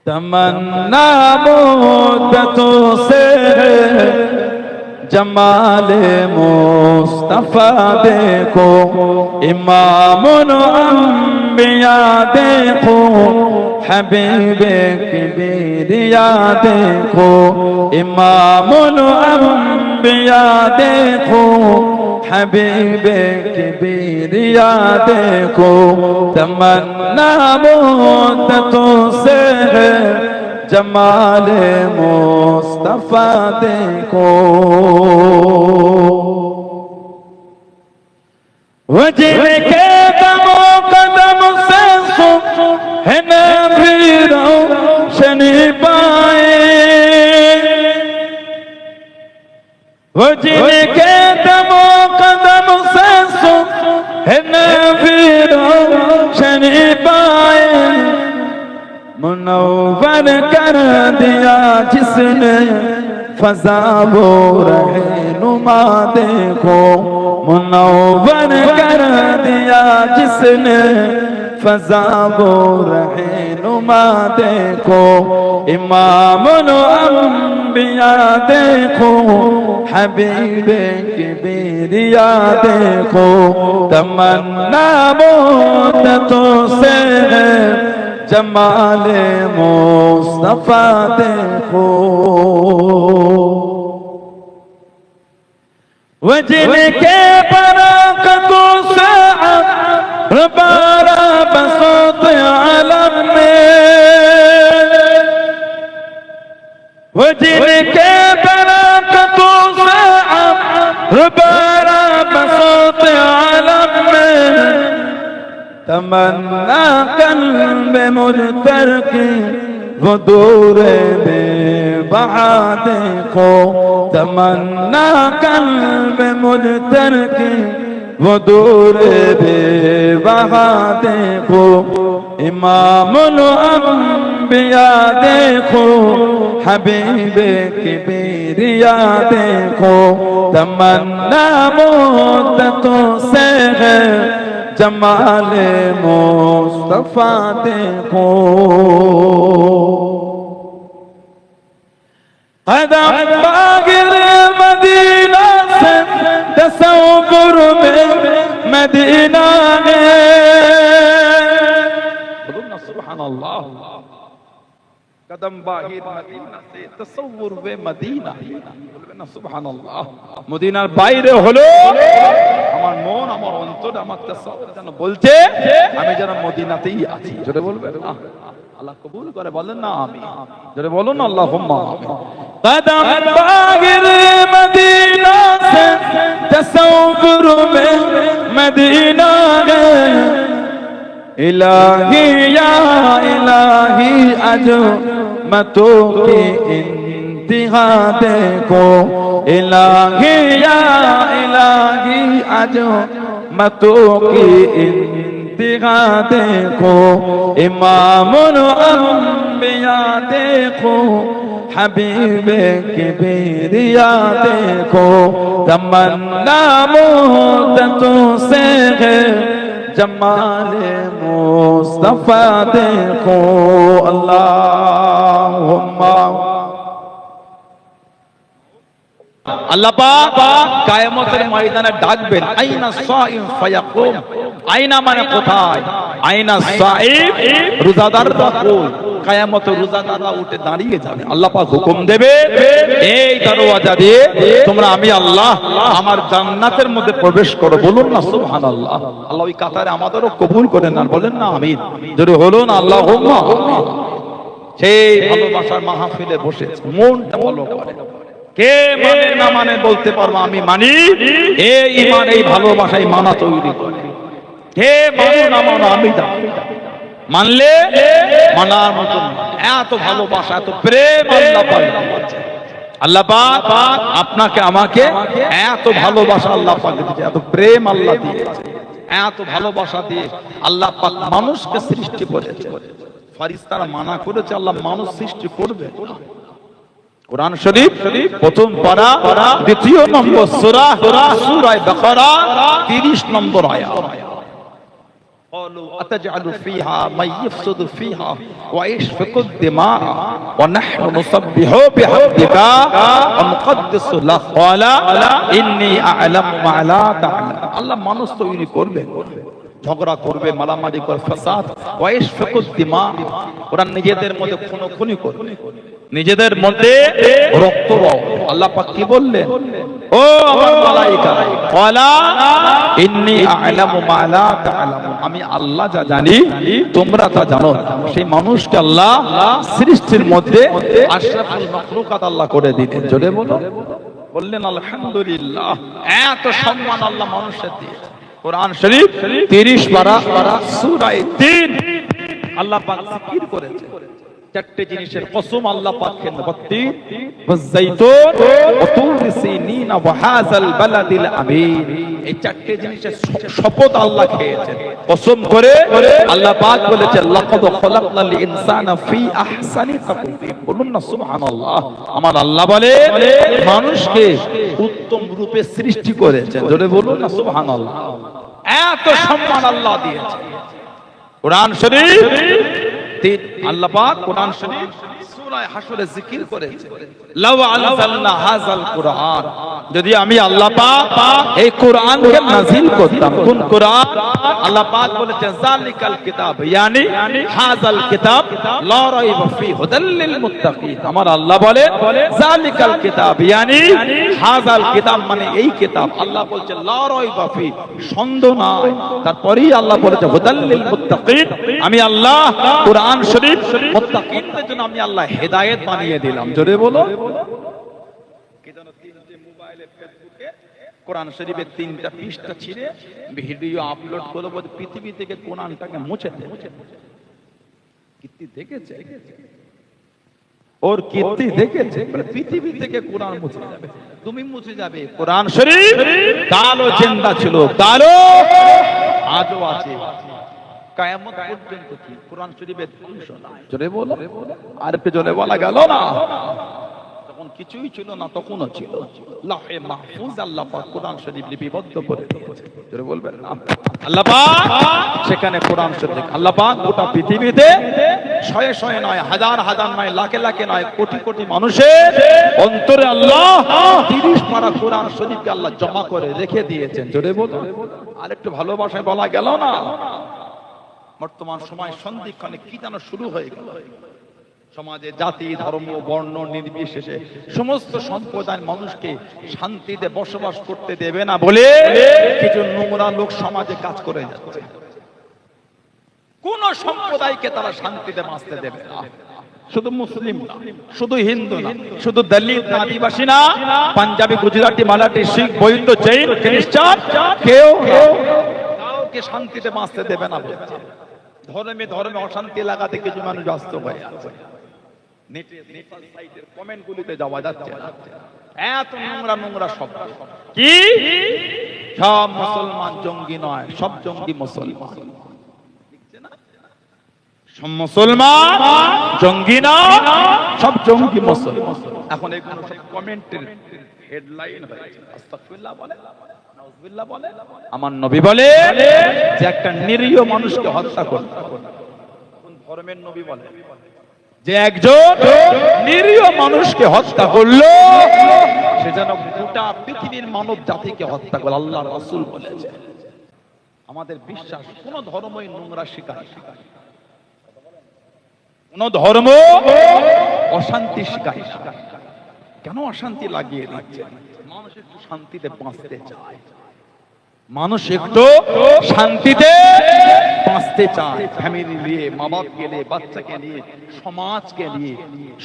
तमन्ना मुद्दतों से जमाले मुस्तफा देखो, इमामुल अंबिया देखो, हबीबे किबरिया देखो, इमामुल अंबिया देखो, हबीबे किबरिया देखो, तमन्ना मुद्दतों से जमाले मुस्तफा देखो। जिनके दमो कदम से है न भी रोशनी पाए, वो जिनके दमो कदम से है न भी रोशनी पाए, मुनव्वर कर दिया जिसने फज़ा वो रहनुमा देखो, मुनव्वर कर दिया जिसने फज़ा वो रहनुमा देखो, इमामुल अंबिया देखो, हबीबे किबरिया देखो, तमन्ना मुद्दतों से जमाले मुस्तफा देखो। वो जिनके बरकतों से बारा बसोत आलम में, वो जिनके बरकतों से बारा बसोत आलम में, तमन्ना कल्ब मुजतर की वो दूरे बेबहा देखो, तमन्ना कल्ब मुजतर की वो दूरे बेबहा देखो, इमामुल अंबिया देखो, हबीबे किबरिया देखो, तमन्ना मुद्दतों से है जमाले मुस्तफा देखो। कदम बागिर मदीना से तसव्वुर में मदीना है, बोलो ना सुभान अल्लाह। कदम बागिर मदीना से तसव्वुर में मदीना, बोलবে না সুবহান আল্লাহ। মদিনার বাইরে হলো আমার মন, আমার অন্তর, আমার তাসাউফ যেন বলছে আমি যেন মদিনাতেই আছি। জোরে বলবেন না, আল্লাহ কবুল করে বলেন না আমিন। জোরে বলুন আল্লাহুম্মা আমিন। কদম বাগির মদিনা সে তাসাউফুর মে মদিনা গে, ইলাহি ইয়া ইলাহি আজমতোं की इंतहा देखो, इलाही या इलाही अज़मतों की इंतहा देखो, इमामुल अंबिया देखो, हबीबे किबरिया देखो, तमन्ना मुद्दतों से है जमाले मुस्तफा देखो। अल्लाहुम्मा আল্লাহ পাক কিয়ামতের ময়দানে ডাকবেন, আইনা সাইম ফায়াকুম। আইনা মানে কোথায়, আইনা সাইম রোজাদাররা কই, কিয়ামতে রোজাদাররা উঠে দাঁড়িয়ে যাবে। আল্লাহ পাক হুকুম দেবে, এই দরওয়াজা দিয়ে তোমরা আমি আল্লাহ আমার জান্নাতের মধ্যে প্রবেশ করো। বলুন না সুবহানাল্লাহ। আল্লাহ ওই কাতারে আমাদেরও কবুল করেন না, বলেন না আমিন। যদি বলুন আল্লাহুম্মা। সেই ভালোবাসার মাহফিলে বসেছে, মনটা ভালো করে। কে মানে না মানে বলতে পারবো আমি মানি, এই ঈমান এই ভালোবাসাই মানা তৈরি করে। কে মানে না মানে আমি জানি, মানলে মানার মতো এত ভালোবাসা এত প্রেম আল্লাহ পাক। আল্লাহ পাক আপনাকে আমাকে এত ভালোবাসা আল্লাহ পাক দিয়েছে, এত প্রেম আল্লাহ দিয়েছে, এত ভালোবাসা দিয়ে আল্লাহ পাক মানুষকে সৃষ্টি করেছে। ফেরেশতারা মানা করেছে আল্লাহ মানুষ সৃষ্টি করবে। কুরআন শরীফ প্রথম পারা দ্বিতীয় নম্বর সূরা সূরা বাকারা 30 নম্বর আয়াত। قالوا أتجعل فيها من يفسد فيها ويسفك الدماء ونحن نسبح بحمدك ونقدس لك قال إني أعلم ما لا تعلم আল্লাহ মানুষ তৈরি করবে, ঝগড়া করবে, মারামারি করবে, ফাসাদ, ওয়াইসফিকুদ দিমা, ওরা নিজেদের মধ্যে খুনোখুনি করবে, নিজেদের মধ্যে রক্ত বহাবে। আল্লাহ পাক কি বললেন? ও আমার মালায়েকা, ওয়ালা ইন্নী আ'লামু মা লা তা'লামুন, আমি আল্লাহ যা জানি তোমরা তা জানো না। সেই মানুষকে আল্লাহ সৃষ্টির মধ্যে আশরাফুল মাখলুকাত আল্লাহ করে দিলেন। জোরে বলো, বললেন আলহামদুলিল্লাহ। এত সম্মান আল্লাহ মানুষের দিয়েছে। কোরআন শরীফ 30 পারা সূরা 3 আল্লাহ পাক জিকির করেছে। চারটি জিনিসের কসম আল্লাহ পাক খেন ওয়াজাইতুন ওয়া তুর সিনিন ওয়া হাযাল বালাদিল আমিন, এই চারটি জিনিসের শপথ আল্লাহ খেয়েছেন। কসম করে আল্লাহ পাক বলেছেন লাকাদ খালাকনাল ইনসানা ফি আহসানি তাকওয়িম, বলুন না সুবহানাল্লাহ। আমার আল্লাহ বলে মানুষকে উত্তম রূপে সৃষ্টি করেছেন। জোরে বলুন না সুবহানাল্লাহ। এত সম্মান আল্লাহ দিয়েছেন। কোরআন শরীফ আল্লাহ পাক কোরআন শরীফ সূরা হাশরে জিকির করেছে, লাউ আনজালনা হাযাল কুরআন, যদি আমি আল্লাহ পাক এই কোরআনকে নাযিল করতাম। কোন কোরআন? আল্লাহ পাক বলেছেন যালিকাল কিতাব, ইয়ানি হাযাল কিতাব লা রাইবা ফি হুদাল লিল মুত্তাকিন। আমার আল্লাহ বলে যালিকাল কিতাব, ইয়ানি হাযাল কিতাব মানে এই কিতাব। আল্লাহ বলছে লা রাইবা ফি, সন্দেহ নাই। তারপরেই আল্লাহ বলেছে হুদাল লিল মুত্তাকিন, আমি আল্লাহ কোরআন শরীফ মুত্তাকিনদের জন্য আমি আল্লাহ হেদায়েত বানিয়ে দিলাম। জোরে বলো। কি জানো, তিনটে মোবাইলে ফেসবুকে কোরআন শরীফের 3টা পৃষ্ঠা ছিঁড়ে ভিডিও আপলোড করব, পৃথিবী থেকে কোরআনটাকে মুছে দেবে। কীর্তি দেখেছে? ওর কীর্তি দেখেছে? পৃথিবী থেকে কোরআন মুছে যাবে, তুমি মুছে যাবে। কোরআন শরীফ কালো জিন্দা ছিল, কালো আজও আছে, কিয়ামত পর্যন্ত কি কোরআন শরীফের ধ্বংস নাই। জোরে বলো, আর একটু জোরে বলা গেল না। তখন কিছুই ছিল না, তখনও ছিল। লাহে মাহফুজ আল্লাহ পাক কোরআন শরীফ লিপিবদ্ধ করে দিয়েছে। জোরে বলবেন না আল্লাহ পাক সেখানে কোরআন শরীফ। আল্লাহ পাক গোটা পৃথিবীতে শয়ে শয়ে নয়, হাজার হাজার নয়, লাখে লাখে নয়, কোটি কোটি মানুষের অন্তরে আল্লাহ 30 পারা কোরআন শরীফকে আল্লাহ জমা করে রেখে দিয়েছেন। জোরে বলো, আর একটু ভালোবাসায় বলা গেল না। বর্তমান সময় সন্ধিক্ষণে কি যেন শুরু হয়ে গেল। সমাজে জাতি, ধর্ম, বর্ণ নির্বিশেষে সমস্ত সম্প্রদায়ের মানুষকে শান্তিতে বসবাস করতে দেবে না বলে কিছু নোংরা লোক সমাজে কাজ করে যাচ্ছে। কোন সম্প্রদায়কে তারা শান্তিতে বাঁচতে দেবে না। শুধু মুসলিম না, শুধু হিন্দু না, শুধু দলিত না, আদিবাসী না, পাঞ্জাবি, গুজরাটি, মারাঠি, শিখ, বৌদ্ধ, জৈন, খ্রিস্টান, কেউ কাউকে শান্তিতে বাঁচতে দেবে না। ধর্মে ধর্মে অশান্তি লাগাতে কিছু মানুষ ব্যস্ত হয়ে আছে। নেপাল সাইটের কমেন্টগুলিতে যাওয়া যাচ্ছে না, এত নোংরা নোংরা শব্দ। কি সব মুসলমান জঙ্গি নয়, সব জঙ্গি মুসলমান। সব মুসলমান জঙ্গি না, সব জঙ্গি মুসলমান। এখন এগুলো সব কমেন্টের হেডলাইন হয়েছে। আস্তাগফিরুল্লাহ বলে, নাউযুবিল্লাহ বলে। আমার নবী বলে যে একটা নিরীহ মানুষকে হত্যা করতে, কোন ধর্মের নবী বলে যে একজন নিরীহ মানুষকে হত্যা করলো সে যেন গোটা পৃথিবীর মানব জাতিকে হত্যা করল। আল্লাহর রাসূল বলেছে। আমাদের বিশ্বাস কোন ধর্মই নোংরা শিখায় না, কোন ধর্ম অশান্তি শিখায় না। কেন অশান্তি লাগিয়ে দিচ্ছে? মানুষ একটু শান্তিতে বাঁচতে চায়, মানুষ একটু শান্তিতে বাঁচতে চায়। ফ্যামিলি নিয়ে, মা বাপকে নিয়ে, বাচ্চাকে নিয়ে, সমাজকে নিয়ে,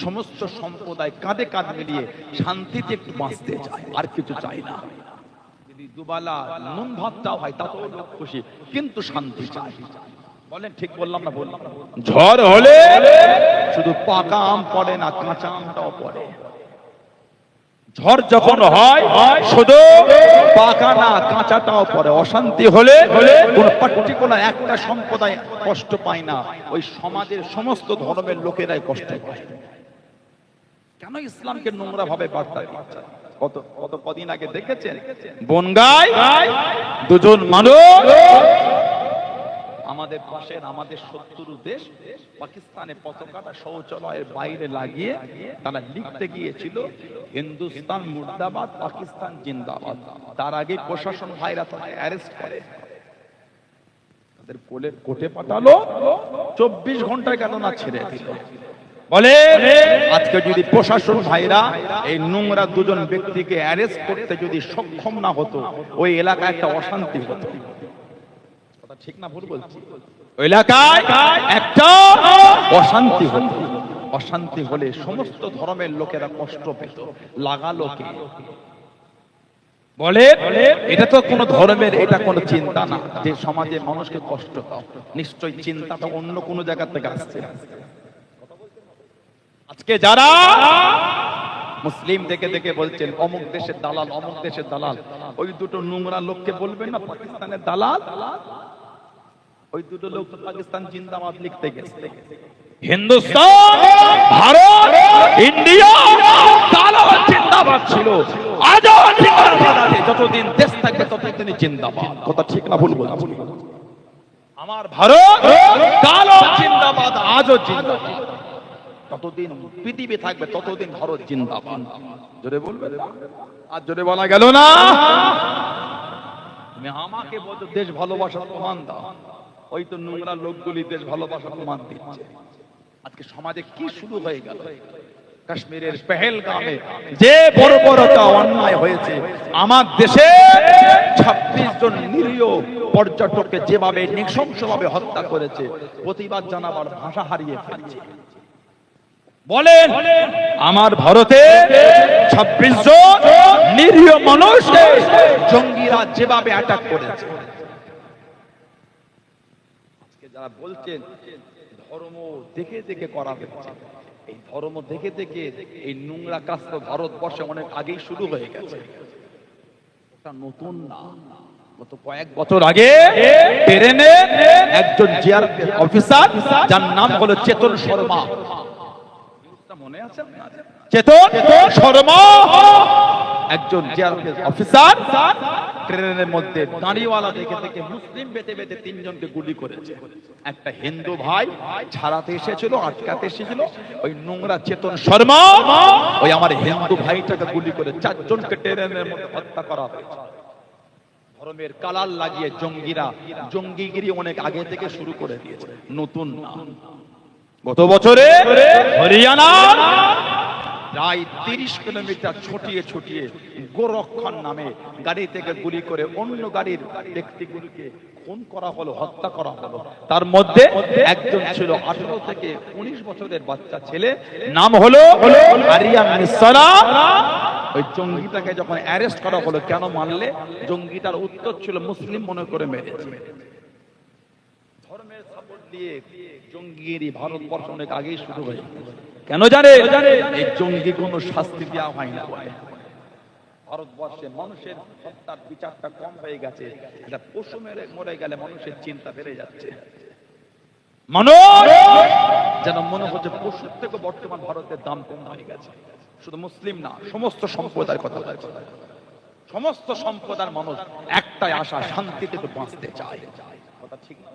সমস্ত সম্প্রদায় কাঁধে কাঁধ মিলিয়ে শান্তিতে একটু বাঁচতে চায়, আর কিছু চায় না। যদি দুবেলা নুন ভাতটাও হয় তাতেও লোক খুশি, কিন্তু শান্তি চায়। বলেন ঠিক বললাম না? বললাম। ঝড় হলে শুধু পাকা আম পড়ে না, কাঁচা আমটাও পড়ে। ঝড় যখন হয় শুধু পাকা না, কাঁচাটাও পড়ে। অশান্তি হলে কোন পার্টিকুলার একটা সম্প্রদায় কষ্ট পায় না, ওই সমাজের সমস্ত ধর্মের লোকেরাই কষ্ট পায়। কেন ইসলামকে নোংরা ভাবে বার্তা দিচ্ছে? কত কদিন আগে দেখেছেন বনগাঁয় দুজন মানুষ আমাদের পাশের আমাদের শত্রু দেশ পাকিস্তানের পতাকাটা শৌচালয়ের বাইরে লাগিয়ে তারা লিখতে গিয়েছিল হিন্দুস্তান মুর্দাবাদ পাকিস্তান জিন্দাবাদ। তার আগে প্রশাসন ভাইরা তারা অ্যারেস্ট করে তাদের কোর্টে পাঠালো, 24 ঘন্টায় কেন না ছেড়ে দিল। বলে আজকে যদি প্রশাসন ভাইরা এই নোংরা দুজন ব্যক্তিকে অ্যারেস্ট করতে যদি সক্ষম না হতো, ওই এলাকায় একটা অশান্তি হতো। কথা ঠিক না ভুল বলছি? ওই এলাকায় একটা অশান্তি হতো। অশান্তি হলে সমস্ত ধর্মের লোকেরা কষ্ট পেত। লাগালো কে? বলে এটা তো কোন ধর্মের, এটা কোন চিন্তা না যে সমাজে মানুষকে কষ্ট দাও। নিশ্চয়ই চিন্তাটা অন্য কোন জায়গা থেকে আসছে। আজকে যারা মুসলিম দেখে দেখে বলছেন অমুক দেশের দালাল, অমুক দেশের দালাল, ওই দুটো নোংরা লোককে বলবেন না পাকিস্তানের দালাল? ওই দুটো লোক তো পাকিস্তান জিন্দাবাদ লিখতে গেছে। হিন্দুস্তান, ভারত, ইন্ডিয়া দালাল জিন্দাবাদ ছিল, আজও জিন্দাবাদ আছে। যতদিন দেশ থাকবে ততদিন জিন্দাবাদ। কথা ঠিক না ভুল বলছি? আমার ভারত দালাল জিন্দাবাদ, আজও জিন্দাবাদ। যতদিন পৃথিবী থাকবে ততদিন ভারত জিন্দাবাদ। জোরে বলবে? আর জোরে বলা গেল না। তুমি আমাকে বলছো দেশ ভালোবাসার প্রমাণ দাও, ওই তো নোংরা লোকগুলি দেশ ভালোবাসার প্রমাণ দিচ্ছে। আজকে সমাজে কি শুরু হয়ে গেল? কাশ্মীরের পেহেলগামে যে বর্বরতা অন্যায় হয়েছে, আমার দেশে 26 জন নিরীহ পর্যটককে যেভাবে নৃশংসভাবে হত্যা করেছে, প্রতিবাদ জানাবার ভাষা হারিয়ে ফেলছে। বলেন আমার ভারতে 26 জন নিরীহ মানুষকে জঙ্গিরা যেভাবে অ্যাটাক করেছে। আজকে যারা বলছেন ধর্ম দেখে দেখে করা হচ্ছে, এই ধর্ম দেখে দেখে এই নোংরা কাজ তো ভারতবর্ষে অনেক আগেই শুরু হয়ে গেছে। এটা নতুন না। গত কয়েক বছর আগে ট্রেনে একজন জিআরপি অফিসার, যার নাম হলো চেতন শর্মা, মনে আছে? চেতন শর্মা একজন জিআরপি অফিসার ট্রেনের মধ্যে দাঁড়িওয়ালা দেখে দেখে মুসলিম বেঁধে বেঁধে 3 জনকে গুলি করেছে। একটা হিন্দু ভাই ছাড়াতে এসেছিল, আটকাতে এসেছিল, ওই নোংরা চেতন শর্মা ওই আমার হিন্দু ভাইটাকে গুলি করে 4 জনকে ট্রেনের মধ্যে হত্যা করা হয়েছে। ধর্মের কালার লাগিয়ে জঙ্গিরা জঙ্গিগিরি অনেক আগে থেকে শুরু করে দিয়েছে, নতুন না। গত বছরে হরিয়ানা প্রায় 30 কিলোমিটার ছুটিয়ে ছুটিয়ে গোরক্ষণ নামে গাড়ি থেকে গুলি করে অন্য গাড়ির ব্যক্তিগুলিকে খুন করা হলো, হত্যা করা হলো। তার মধ্যে একজন ছিল 18 থেকে 19 বছরের বাচ্চা ছেলে, নাম হলো আরিয়ান মিসরা। ওই জঙ্গিটাকে যখন অ্যারেস্ট করা হলো, কেন মারলে? জঙ্গিটার উত্তর ছিল মুসলিম মনে করে মেরেছে। ধর্মের সাপোর্ট দিয়ে জঙ্গিগিরি ভারতবর্ষ অনেক আগেই শুরু হয়ে গেছে। কেন জানে? এই জঙ্গি কোনো শাস্তি দেওয়া হয় না। ভারতবর্ষে মানুষের হত্যার বিচারটা কম হয়ে গেছে। এটা পশু মরে গেলে মানুষের চিন্তা বেড়ে যাচ্ছে। মানুষ যেন মনে হচ্ছে পশুর থেকে বর্তমান ভারতের দাম কম হয়ে গেছে। শুধু মুসলিম না, সমস্ত সম্প্রদায়ের কথা বলছে। সমস্ত সম্প্রদায়ের মানুষ একটাই আশা, শান্তিতে তো বাঁচতে চায়। কথা ঠিক না?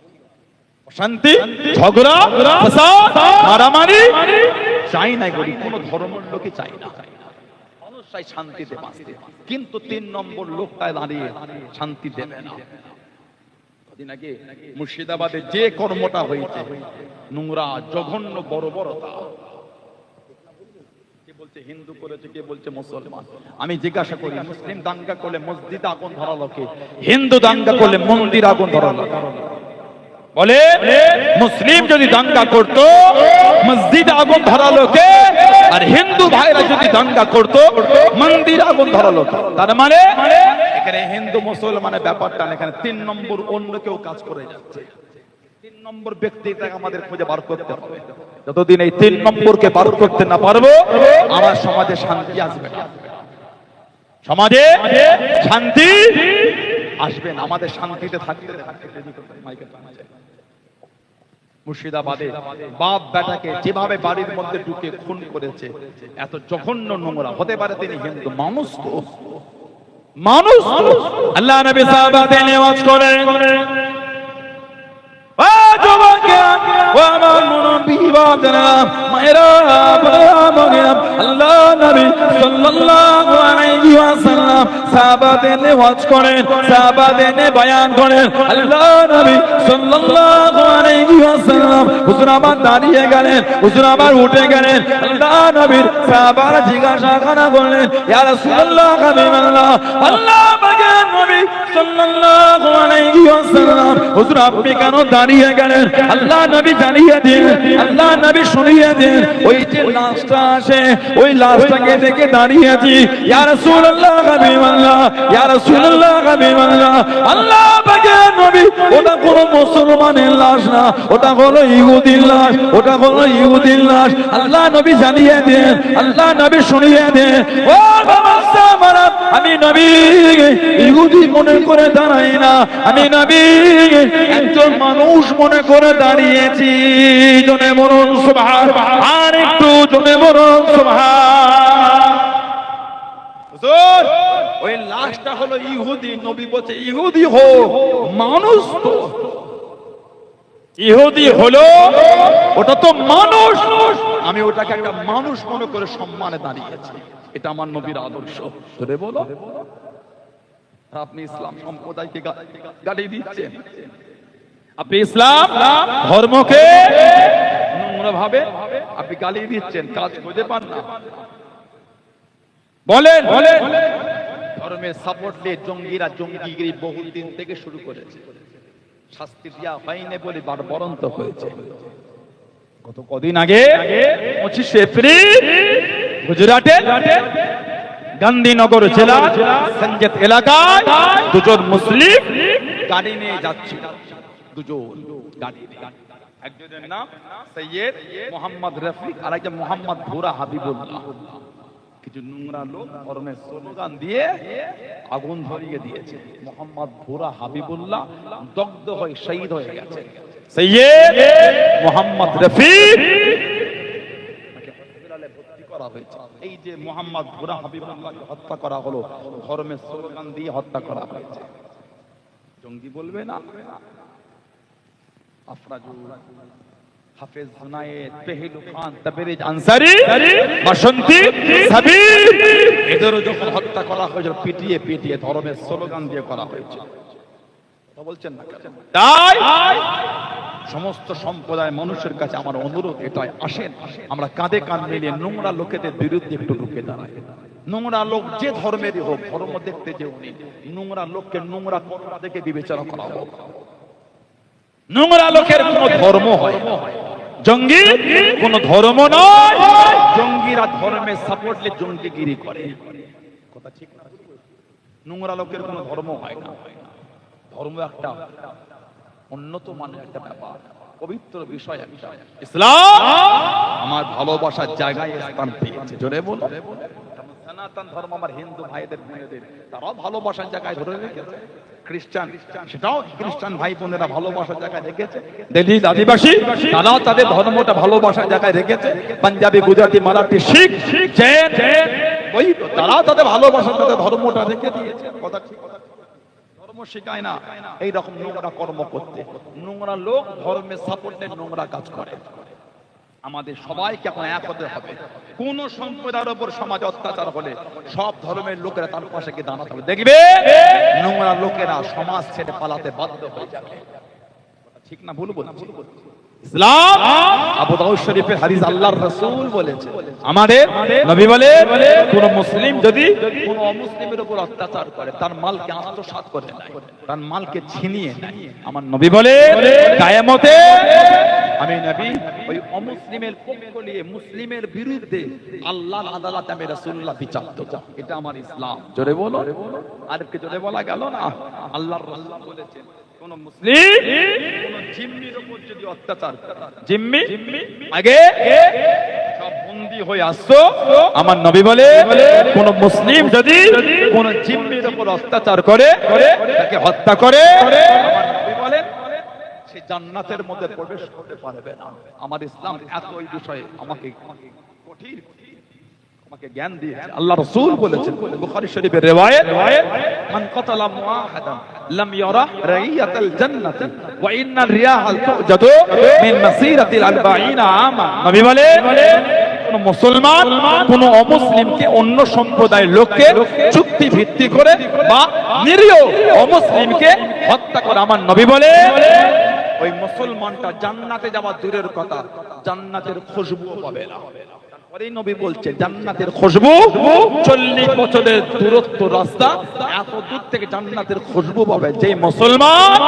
শান্তি, ঝগড়া, ফাসাদ, মারামারি চাই না, গরি কোন ধর্মের লোকই চাই না। মানুষ চাই শান্তিতে বাঁচতে, কিন্তু 3 নম্বর লোকটায় দাঁড়িয়ে শান্তি দেবে না। কদিন আগে মুর্শিদাবাদে যে কর্মটা হয়েছে, নোংরা জঘন্য বর্বরতা, কে বলছে হিন্দু করেছে, কে বলছে মুসলমান। আমি জিজ্ঞাসা করি, মুসলিম দাঙ্গা করলে মসজিদে আগুন ধরালো কে? হিন্দু দাঙ্গা করলে মন্দির আগুন ধরালো। বলে মুসলিম যদি দাঙ্গা করতো মসজিদে আগুন ধরালো কে? আর হিন্দু ভাইরা যদি দাঙ্গা করতো মন্দির আগুন ধরালো কে? তার মানে এখানে হিন্দু মুসলমানের ব্যাপারটা না, এখানে 3 নম্বর অন্য কেউ কাজ করে যাচ্ছে। 3 নম্বর ব্যক্তিটাকে আমাদের খুঁজে বার করতে হবে। যতদিন এই 3 নম্বরকে বার করতে না পারবো, আমার সমাজে শান্তি আসবে না। সমাজে শান্তি আসবে না। আমাদের শান্তিতে থাকতে মুর্শিদাবাদে বাপ বেটাকে যেভাবে বাড়ির মধ্যে ঢুকে খুন করেছে, এত জঘন্য নোংরা হতে পারে? তিনি হিন্দু মানুষ তো, মানুষ। আল্লাহ নবী সাহাবাদের নিয়াজ করেন, আল্লাহ নবী সাল্লাল্লাহু আলাইহি ওয়াসাল্লাম সাহাবাদের ওয়াজ করেন, সাহাবাদের বয়ান করেন। আল্লাহ নবী সাল্লাল্লাহু আলাইহি ওয়াসাল্লাম হুজুর আমার দাঁড়িয়ে গেলেন, হুজুর আমার উঠে গেলেন। আল্লাহ নবীর সাহাবারা জিজ্ঞাসা করলেন, ইয়া রাসূলুল্লাহ হাবিবাল্লাহ, আল্লাহ পাকের নবী সাল্লাল্লাহু আলাইহি ওয়াসাল্লাম হুজুর আপনি কেন দাঁড়িয়ে গেলেন? আল্লাহ নবী জানিয়ে দিন, আল্লাহ নবী শুনিয়ে দিন, ওই যে লাশটা আসে ওই লাশটাকে দেখে দাঁড়িয়েছি। ইয়া রাসূলুল্লাহ হাবিবাল্লাহ, ইয়া রাসূলুল্লাহ হাবিবাল্লাহ, আল্লাহ পাকের নবী ওটা কোনো মুসলমানের লাশ না, ওটা হলো ইহুদির লাশ, ওটা হলো ইহুদির লাশ। আল্লাহ নবী জানিয়ে দেন, আল্লাহ নবী শুনিয়ে দেন। ও বাবা সামারা, আমি নবী ইহুদি মনে করে দাঁড়াই না, আমি নবী একজন মানুষ মনে করে দাঁড়িয়েছি। জনে বলুন সুবহান, আর একটু জনে বলুন সুবহান। হুজুর ওই লাশটা হলো ইহুদি, নবী বলছে ইহুদি হো, মানুষ তো ইহুদি হলো, ওটা তো মানুষ, আমি ওটাকে একটা মানুষ মনে করে সম্মানে দাঁড়িয়েছি। এটা আমার নবীর আদর্শ। ধরে বলো, আপনি ইসলাম সম্প্রদায়কে গালি দিচ্ছেন, আপনি ইসলাম ধর্মকে নোংরা ভাবে আপনি গালি দিচ্ছেন, কাজ খুঁজে পান না। বলেন বলেন, ধর্মের সাপোর্ট দিয়ে জঙ্গিরা জঙ্গিগিরি বহুদিন থেকে শুরু করেছে, শাস্তি দেওয়া হয়নি বলে বারবরন্ত হয়েছে। গত কদিন আগে 25 এপ্রিল গুজরাটে গান্ধীনগর জেলা সঞ্জত এলাকায় দুজন মুসলিম গাড়ি নিয়ে যাচ্ছিল, দুজন গাড়ি, একজনের নাম সৈয়দ মোহাম্মদ রফিক আর একজন মোহাম্মদ ভুরা হাবিবুল্লাহ। কিছু নোংরা লোক ধর্মের স্লোগান দিয়ে আগুন ধরিয়ে দিয়েছে। মোহাম্মদ ভুরা হাবিবুল্লাহ দগ্ধ হয়ে শহীদ হয়ে গেছে। সৈয়দ মোহাম্মদ রফিক ভর্তি করা হয়েছে। এই যে মোহাম্মদ ভুরা হাবিবুল্লাহকে হত্যা করা হলো, ধর্মের স্লোগান দিয়ে হত্যা করা হয়েছে। জঙ্গি বলবে না, আফরাজুল হাফেজ জুনায়েদ, পেহেলু খান, তাবরিজ আনসারী, বাসন্তী সাবির, এদেরও যখন হত্যা করা হয়েছিল পিটিয়ে পিটিয়ে ধর্মের স্লোগান দিয়ে করা হয়েছে। কথা বলছেন না? তাই সমস্ত সম্প্রদায় মানুষের কাছে আমার অনুরোধ এটাই, আসেন আমরা কাঁধে কাঁধ মিলিয়ে নোংরা লোকেদের বিরুদ্ধে একটু রুখে দাঁড়াই। নোংরা লোক যে ধর্মেরই হোক, ধর্ম দেখতে যে উনি, নোংরা লোককে নোংরা কর্ম দেখে বিবেচনা করা হোক। নোংরা লোকের কোন ধর্ম হয়, জঙ্গি কোন ধর্ম নয়। জঙ্গিরা ধর্মের সাপোর্ট দিয়ে জঙ্গিগিরি করে, কথা ঠিক না? নোংরা লোকের কোন ধর্ম হয় না। ধর্ম একটা উন্নত মানের একটা ব্যাপার, পবিত্র বিষয় একটা। ইসলাম আমার ভালোবাসার জায়গায় স্থান পেয়েছে। জোরে বলো, সনাতন ধর্ম আমার হিন্দু ভাইদের বোনেদের তারাও ভালোবাসার জায়গায় ধরে রেখেছে। খ্রিস্টান, সেটাও খ্রিস্টান ভাই বোনেরা ভালোবাসার জায়গায় রেখেছে। দিল্লি আদিবাসী তারাও তাদের ধর্মটা ভালোবাসার জায়গায় রেখেছে। পাঞ্জাবি, গুজরাটি, মারাঠি, শিখ, জৈন, ওই তারাও তাদের ভালোবাসার তাদের ধর্মটা রেখে দিয়েছে। কথা ঠিক? ধর্ম শেখায় না এইরকম নোংরা কর্ম করতে। নোংরা লোক ধর্মের সাপোর্টে নোংরা কাজ করে। আমাদের সবাইকে এখন এক হতে হবে। কোন সম্প্রদায়ের উপর সমাজে অত্যাচার হলে সব ধর্মের লোকেরা তার পাশে গিয়ে দাঁড়াতে হবে। দেখবে নোংরা লোকেরা সমাজ ছেড়ে পালাতে বাধ্য হয়ে যাবে। ঠিক না ভুল বলছি? ইসলাম আবু দাউদ শরীফের হাদিস, আল্লাহর রাসূল বলেছে, আমাদের নবী বলে কোন মুসলিম যদি কোন অমুসলিমের উপর অত্যাচার করে, তার মালকে আত্মসাৎ করে নেয়, তার মালকে ছিনিয়ে নেয়, আমার নবী বলে কিয়ামতে আমি নবী ওই অমুসলিমের পক্ষ নিয়ে মুসলিমের বিরুদ্ধে আল্লাহর আদালতে আমি রাসূলুল্লাহ বিচার দেব। এটা আমার ইসলাম। জোরে বলো, আর কি জোরে বলা গেল না? আল্লাহর রাসূল বলেছেন কোন মুসলিম কোন জিম্মির উপর যদি অত্যাচার করে, জিম্মি আগে সব বন্দী হয়ে আসছো, আমার নবী বলে কোন মুসলিম যদি কোন জিম্মির উপর অত্যাচার করে, তাকে হত্যা করে, আমার নবী বলেন সে জান্নাতের মধ্যে প্রবেশ করতে পারবে না। আমার ইসলাম এত এই বিষয়ে আমাকে কঠিন আমাকে জ্ঞান দিয়েছে। আল্লাহ রাসূল বলেছেন, বুখারী শরীফের রিওয়ায়াত, মান কাতালা মুআহাদান লাম ইয়ারা রাইয়াতাল জান্নাতি ওয়া ইন্নাল রিয়াহাল তুজাদু মিন মাসিরাতিল 40 আমা। নবী বলে, কোন মুসলমান কোন অমুসলিমকে অন্য সম্প্রদায়ের লোককে চুক্তি ভিত্তি করে বা নিরীহ অমুসলিমকে হত্যা করে, আমার নবী বলে ওই মুসলমানটা জান্নাতে যাওয়া দূরের কথা, জান্নাতের খুশবু পাবে না। তারপরেই নবী বলছে জান্নাতের খুশবু, 40 বছরের দূরত্ব রাস্তা, এত দূর থেকে জান্নাতের খুশবু পাবে। যে মুসলমান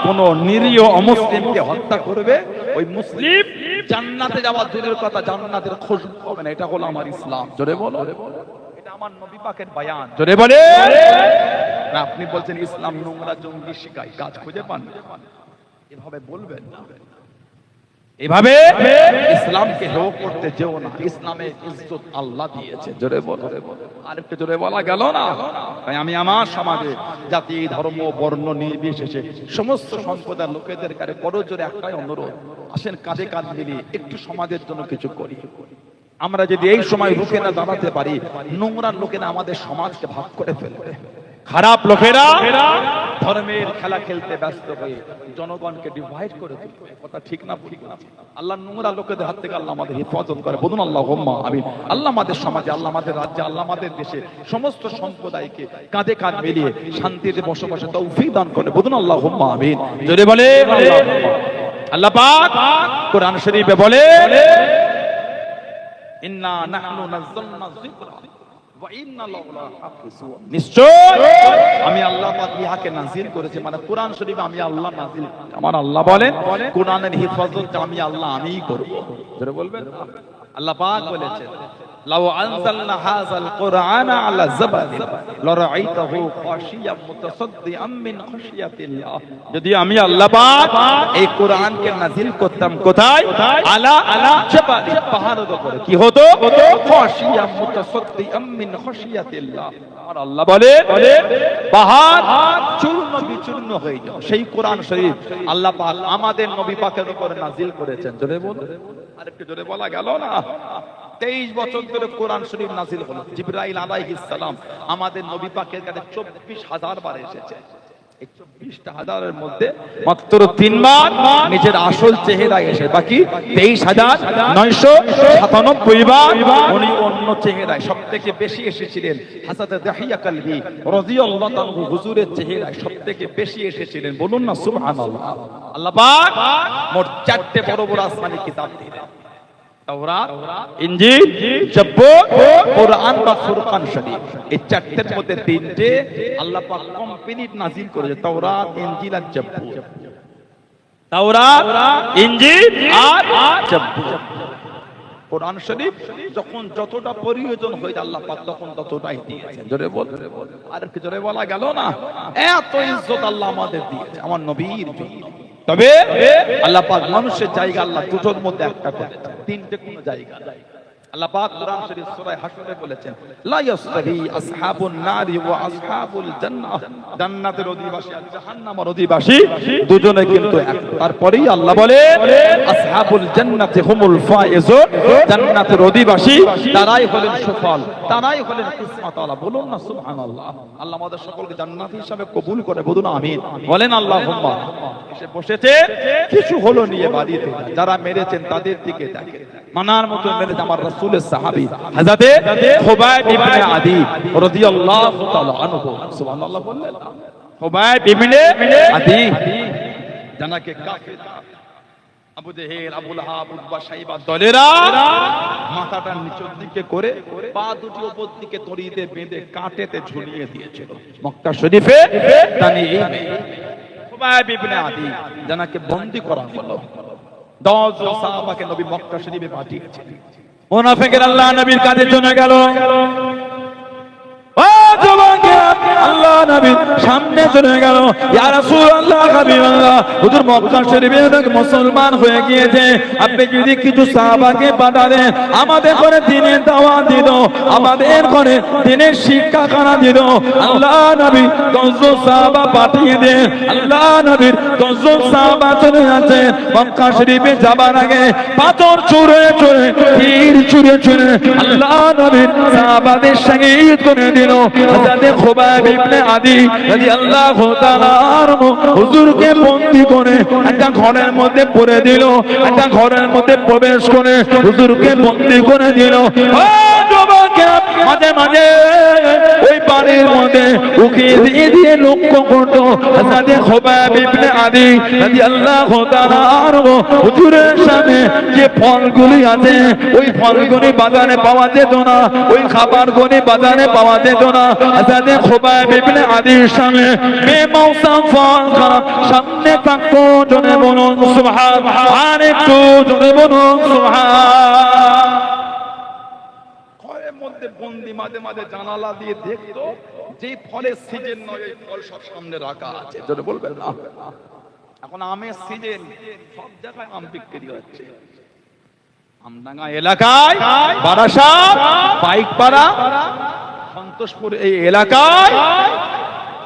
কোন নিরীহ অমুসলিমকে হত্যা করবে, ওই মুসলিম জান্নাতে যাওয়া দূরের কথা, জান্নাতের খুশবু পাবে না। এটা হলো আমার ইসলাম। জোরে বলো, এটা আমার নবী পাকের বয়ান। জোরে বলে। আপনি বলছেন ইসলাম নোংরা, জঙ্গি শিখায়, কাজ খুঁজে পান, এভাবে বলবেন না। এভাবে ইসলামকে হেয় করতে যেও না। ইসলামের ইজ্জত আল্লাহ দিয়েছে। জোরে বলো, আরেকটু জোরে বলা গেল না? তাই আমি আমার সমাজে জাতি, ধর্ম, বর্ণ নির্বিশেষে সমস্ত সম্প্রদায়ের লোকেদের কাছে বড় জোরে একটাই অনুরোধ, আসেন কাঁধে কাঁধ মিলিয়ে একটু সমাজের জন্য কিছু করি। আমরা যদি এই সময় রুখে না দাঁড়াতে পারি, নোংরা লোকেরা আমাদের সমাজকে ভাগ করে ফেলবে। খারাপ লোকেরা ধর্মের খেলা খেলতে ব্যস্ত হয়ে জনগণকে ডিভাইড করে দিবে। কথা ঠিক না? ঠিক না? আল্লাহ নোংরা লোকেদের হাত থেকে আল্লাহ আমাদের হেফাজত করে। বলুন আল্লাহুম্মা আমিন। আল্লাহ আমাদের সমাজে, আল্লাহ আমাদের রাজ্যে, আল্লাহ আমাদের দেশে সমস্ত সম্প্রদায়কে কাঁধে কাঁধ মিলিয়ে শান্তিতে বসবাসের তৌফিক দান করে। বলুন আল্লাহুম্মা আমিন। জোরে বলে আল্লাহ পাক কোরআন শরীফে বলে, ইন্না নাহনু নাযালনা যিকরা ওয়া ইন্না লাহু লাহাফিজুন। নিশ্চয় আমি আল্লাহ পাক ইহাকে নাযিল করেছি, মানে কোরআন শরীফে আমি আল্লাহ নাযিল। আমার আল্লাহ বলেন কোরআনের হিফাজত আমি আল্লাহ আমিই করব। জোরে বলবেন। আল্লাহ পাক বলেছেন, লাউ আনজালনা হাযাল কুরআনা আলা জাবালিন লারাআইতাহু খাশিয়াম মুতাসাদ্দিআম মিন খাশিয়াতিল্লাহ। যদি আমি আল্লাহ পাক এই কোরআনকে নাযিল করতাম কোথায়? আলা জাবালিন, পাহাড়ের উপরে। কি হতো? খাশিয়াম মুতাসাদ্দিআম মিন খাশিয়াতিল্লাহ। আমার আল্লাহ বলে পাহাড় চূর্ণ বিচূর্ণ হয়ে যাও। সেই কোরআন শরীফ আল্লাহ পাক আমাদের নবী পাকের উপরে নাযিল করেছেন। জোরে বল, আরেকটু জোরে বলা গেল না? 23 বছর ধরে কোরআন শরীফ নাযিল হলো। জিবরাইল আলাইহিস সালাম আমাদের নবী পাকের কাছে 24,000 বার এসেছে। এই 24,000 এর মধ্যে মাত্র 3 বার নিজের আসল চেহারা এসে, বাকি 23,997 বার উনি অন্য চেহারায়। সবথেকে বেশি এসেছিলেন হযরত দাহিয়া কালবি রাদিয়াল্লাহু তাআলা, হুজুরের চেহারায় সবথেকে বেশি এসেছিলেন। বলুন না সুবহানাল্লাহ। আল্লাহ পাক মোট 4টে বড় বড় আসমানি কিতাব দিলেন, তাওরাত, ইনজিল, জাবুর, কোরআন বা ফুরকান শরীফ। এই 4টের মধ্যে 3টে আল্লাহ পাক কমপ্লিট নাযিল করেছে, তাওরাত, ইনজিল আর জাবুর। তাওরাত, ইনজিল আর জাবুর। কোরআন শরীফ যখন যতটা প্রয়োজন হয়েছে আল্লাহ পাক তখন ততটাই দিয়েছেন। জোরে বল, আর কি জোরে বলা গেল না? এত ইজ্জত আল্লাহ আমাদের দিয়েছে আমার নবীর জন্য। তবে আল্লাহ পাক মানুষের জায়গা আল্লাহ দুটোর মধ্যে একটা করেছেন, 3টে কোন জায়গা নাই। আল্লাহ পাক কোরআন শরীফ সূরা হাশরে বলেছেন, লা ইয়াসতাহি আসহাবুন নারি ওয়া আসহাবুল জান্নাহ। জান্নাতের অধিবাসী আর জাহান্নামের অধিবাসী দুজনে কিন্তু এক। তারপরেই আল্লাহ বলে আসহাবুল জান্নাতি হুমুল ফায়েজুন। জান্নাতের অধিবাসী তারাই হলেন সফল, তারাই হলেন কিসমতওয়ালা। বলুন না সুবহানাল্লাহ। আল্লাহ আমাদের সকলকে জান্নাতি হিসাবে কবুল করে। বলুন আমিন। বলেন আল্লাহুম্মা। এসে বসেছে কিছু হলো নিয়ে বাড়িতে, যারা মেরেছেন তাদের দিকে দেখে, মানার মতো মেরেছে আমার রাসূলের সাহাবী হযরত খুবাইব ইবনে আদি রাদিয়াল্লাহু তাআলা আনহু। সুবহানাল্লাহ বললেন। খুবাইব ইবনে আদি জানাকে কাফের, আবু জেহেল, আবু লাহাব, উতবা, শাইবা দলেরা মাথাটা নিচের দিকে করে পা দুটি উপর দিকে তরিতে বেঁধে কাঁটেতে ঝুলিয়ে দিয়েছিল মক্কা শরীফে। তানি এই খুবাইব ইবনে আদি জানাকে বন্দী করা হলো। 10 জন সাহাবাকে নবী মক্কা শরীফে পাঠিয়েছেন। মুনাফিকের আল্লাহ নবীর কাঁধে চলে গেল। ও যুবকেরা, আল্লাহ নবী সামনে চলে গেল, ইয়া রাসূলুল্লাহ হাবিবাল্লাহ, হুজুর মক্কা শরীফে মুসলমান হয়ে গিয়েছে, আপনি যদি কিছু সাহাবাকে পাঠালেন আমাদের করে দ্বীনের দাওয়াত দিত, আমাদের করে দ্বীনের শিক্ষা কানা দিত। আল্লাহ নবী 10 জন সাহাবা পাঠিয়ে দেন। আল্লাহ নবীর 10 জন সাহাবা চলে যাচ্ছেন, মক্কা শরীফে যাবার আগে পাথর ছুঁড়ে ছুঁড়ে, তীর ছুঁড়ে ছুঁড়ে আল্লাহ নবীর সাহাবাদের শহীদ করে দিল। হযরত খুবাইব ইবনে আদি রাদিয়াল্লাহু তাআলা হুজুরকে বন্দী করে একটা ঘরের মধ্যে পুরে দিল, একটা ঘরের মধ্যে প্রবেশ করে হুজুরকে বন্দী করে দিল। মাঝে মাঝে ওই বাড়ির মধ্যে উকি দিয়ে দিয়ে লক্ষ্য করতো হযরত খুবাইব ইবনে আদি রাদিয়াল্লাহু তাআলা হুজুরের সামনে যে ফলগুলি আছে ওই ফলগুলি বাজারে পাওয়া যেত না, ওই খাবারগুলি বাজারে পাওয়া যেত না। হযরত খুবাইব ইবনে আদির সামনে বেমৌসম ফল খারাপ সামনে থাকতো। জনে বলুন সুবহানাল্লাহ, আর একটু জনে বলুন সুবহানাল্লাহ। ঘরের মধ্যে বন্দি মাঝে মাঝে জানালা দিয়ে দেখতো যে ফলের সিজন নয় এই ফল সব সামনে রাখা আছে। জনে বলবেন না, এখন আমের সিজন, সব জায়গায় আম বিক্রি হচ্ছে। আমডাঙ্গা এলাকায়, বারাসাত, পাইকপাড়া, সন্তোষপুর এই এলাকায়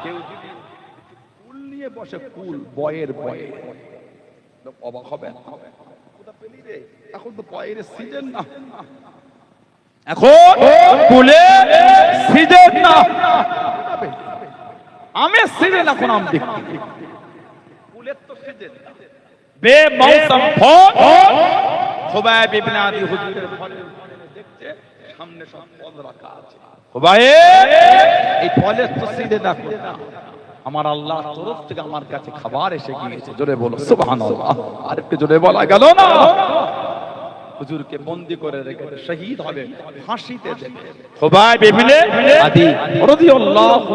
কেউ যদি কুল নিয়ে বসে, কুল বয়ের বয়ে, অবাক হবে না। এখন তো বয়ের সিজন না, এখন কুলের সিজন না, আমের সিজন। এখন আম বিক্রি, কুলের তো সিজন না। বেমৌসম ফল খুবাইব ইবনে আদি হুজুরের ফলের দেখছে সামনে সব ফল রাখা আছে। খুবাইব এই ফলের তো সিজন না, আমার আল্লাহর তরফ থেকে আমার কাছে খাবার এসে গিয়েছে। জোরে বলো সুবহানাল্লাহ, আর একটু জোরে বলা গেল না। হুজুরকে বন্দী করে রেখে শহীদ হবে, ফাঁসিতে দেবে। খুবাইব ইবনে আদি রাদিয়াল্লাহু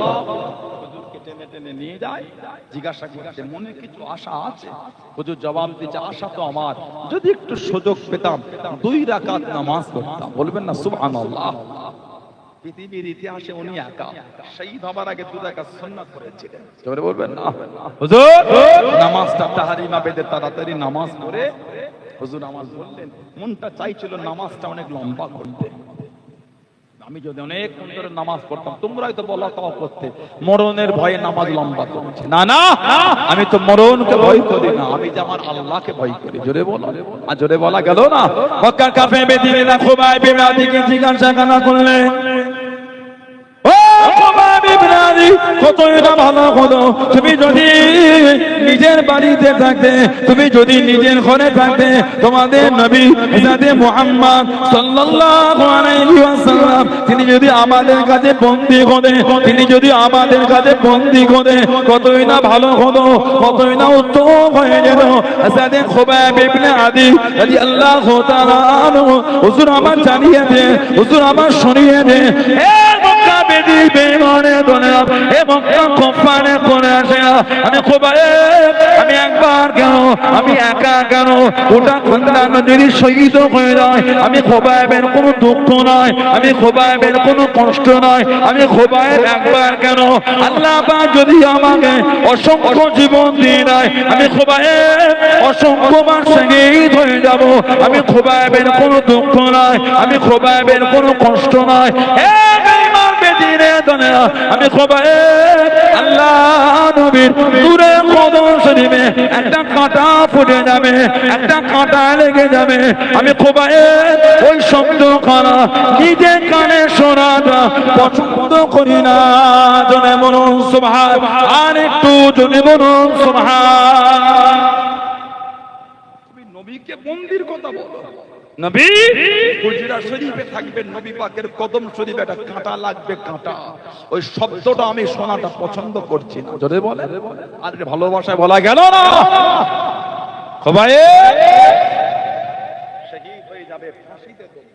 হুজুরকে টেনে টেনে নিয়ে যায়, জিজ্ঞাসা করতে মনে কিছু আশা আছে? হুজুর জবাব দিচ্ছে, আশা তো আমার, যদি একটু সুযোগ পেতাম 2 রাকাত নামাজ পড়তাম। বলবেন না সুবহানাল্লাহ। পৃথিবীর ইতিহাসে উনি একা শহীদ হবার আগে 2 রাকাত সুন্নাত করেছিলেন। জোরে বলবেন না হুজুর। নামাজটা তাহরিমা বেদে তাড়াতাড়ি নামাজ পড়ে হুজুর আমার বললেন, মনটা চাইছিল নামাজটা অনেক লম্বা করতে। আমি যদি অনেক ধরে নামাজ পড়তাম, তোমরা হয়তো বলা তাও করতে মরণের ভয়ে নামাজ লম্বা করছে। না না, আমি তো মরণকে ভয় করি না, আমি যে আমার আল্লাহকে ভয় করি। জোরে বলো, আর জোরে বলা গেল না। মক্কার কাফের বেদিনেরা খুবাইব ইবনে আদিকে জিজ্ঞাসা করলেন, ও খুবাইব ইবনে আদি, কতই না ভালো হলো তুমি যদি নিজের বাড়িতে থাকতে, তুমি যদি নিজের ঘরে থাকতে, তোমাদের নবী হযরত মুহাম্মদ সাল্লাল্লাহু আলাইহি ওয়াসাল্লাম তিনি যদি আমাদের কাছে বন্দী হতেন, তিনি যদি আমাদের কাছে বন্দী হতেন, কতই না ভালো হতো, কতই না উত্তম হয়ে যেত। হযরত খুবাইব ইবনে আদি রাদিয়াল্লাহু তাআলা আনহু হুজুর আমার জানিয়ে দেন, হুজুর আমার শুনিয়ে দেন, হে মক্কা বেদি বেঈমানে দোনা, হে মক্কা কুফারে কুরাইশা, আমি খুবাইব, আমি একবার কেন, আমি একা কেন, ওটা খানদান যদি শহীদ হয়ে যায়, আমি খুবাইবের কোনো দুঃখ নয়, আমি খুবাইবের কোনো কষ্ট নয়, আমি খুবাইব একবার কেন, আল্লাহ পাক যদি আমাকে অসংখ্য জীবন দিয়ে দেয়, আমি খুবাইব অসংখ্যবার শহীদ হয়ে যাব, আমি খুবাইবের কোনো দুঃখ নয়, আমি খুবাইবের কোনো কষ্ট নয়। আমি খুবাইব আল্লাহ নবীর নূরে কদম শরীফে একটা কাঁটা ফুটে যাবে, একটা কাঁটা লেগে যাবে, আমি খুবাইব ওই শব্দ খানা নিজে কানে শোনাটা পছন্দ করি না। জনে বলুন সুবহানাল্লাহ, আর একটু জনে বলুন সুবহানাল্লাহ। তুমি নবীকে বন্দির কথা বলো, নবী হুজরা শরীফে থাকবেন, নবী পাকের কদম শরীফে একটা কাঁটা লাগবে, কাঁটা, ওই শব্দটা আমি শোনাটা পছন্দ করছি না। জোরে বলে, আর ভালোবাসায় বলা গেল না। খুবাইব শহীদ হয়ে যাবে, ফাঁসিতে দেবে।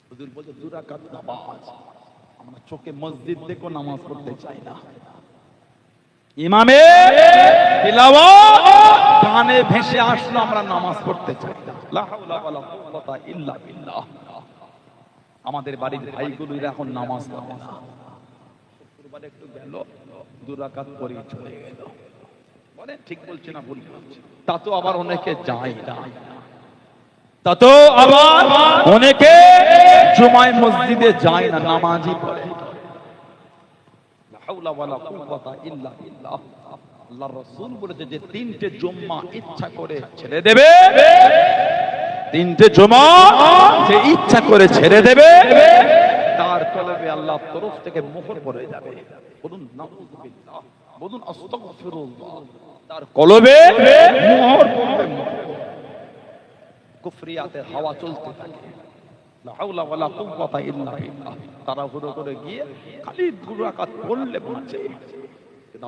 হুজুর বলে 2 রাকাত নামাজ, আমরা চোখে মসজিদ দেখো নামাজ পড়তে চাই না, ইমামে তিলাওয়াত কানে ভেসে আসলো আমরা নামাজ পড়তে চাই না। লা হাওলা ওয়ালা কুওয়াতা ইল্লা বিল্লাহ। আমাদের বাড়ির ভাইগুলো এখন নামাজ পড়ে না, এবার একটু গেল, 2 রাকাত পরে চলে গেল। বলে ঠিক বলছি না ভুল বলছি? তা তো আবার অনেকে যায় না, তা তো আবার অনেকে জুমায় মসজিদে যায় না, নামাজই পড়ে। লা হাওলা ওয়ালা কুওয়াতা ইল্লা বিল্লাহ। আল্লাহর রাসূল বলেছে যে 3টে জুম্মা ইচ্ছা করে ছেড়ে দেবে, 3টে জুমা যে ইচ্ছা করে ছেড়ে দেবে, তার কলবে আল্লাহর তরফ থেকে মোহর পড়ে যাবে। বলুন নাউযুবিল্লাহ, বলুন আস্তাগফিরুল্লাহ। তার কলবে মোহর পড়বে। কুফরিয়াতের হাওয়া চলতে থাকে। লা হাওলা ওয়ালা কুওয়াতা ইল্লা বিল্লাহ। তাড়াহুড়ো করে গিয়ে খালি 2 রাকাত পড়লে বাঁচে।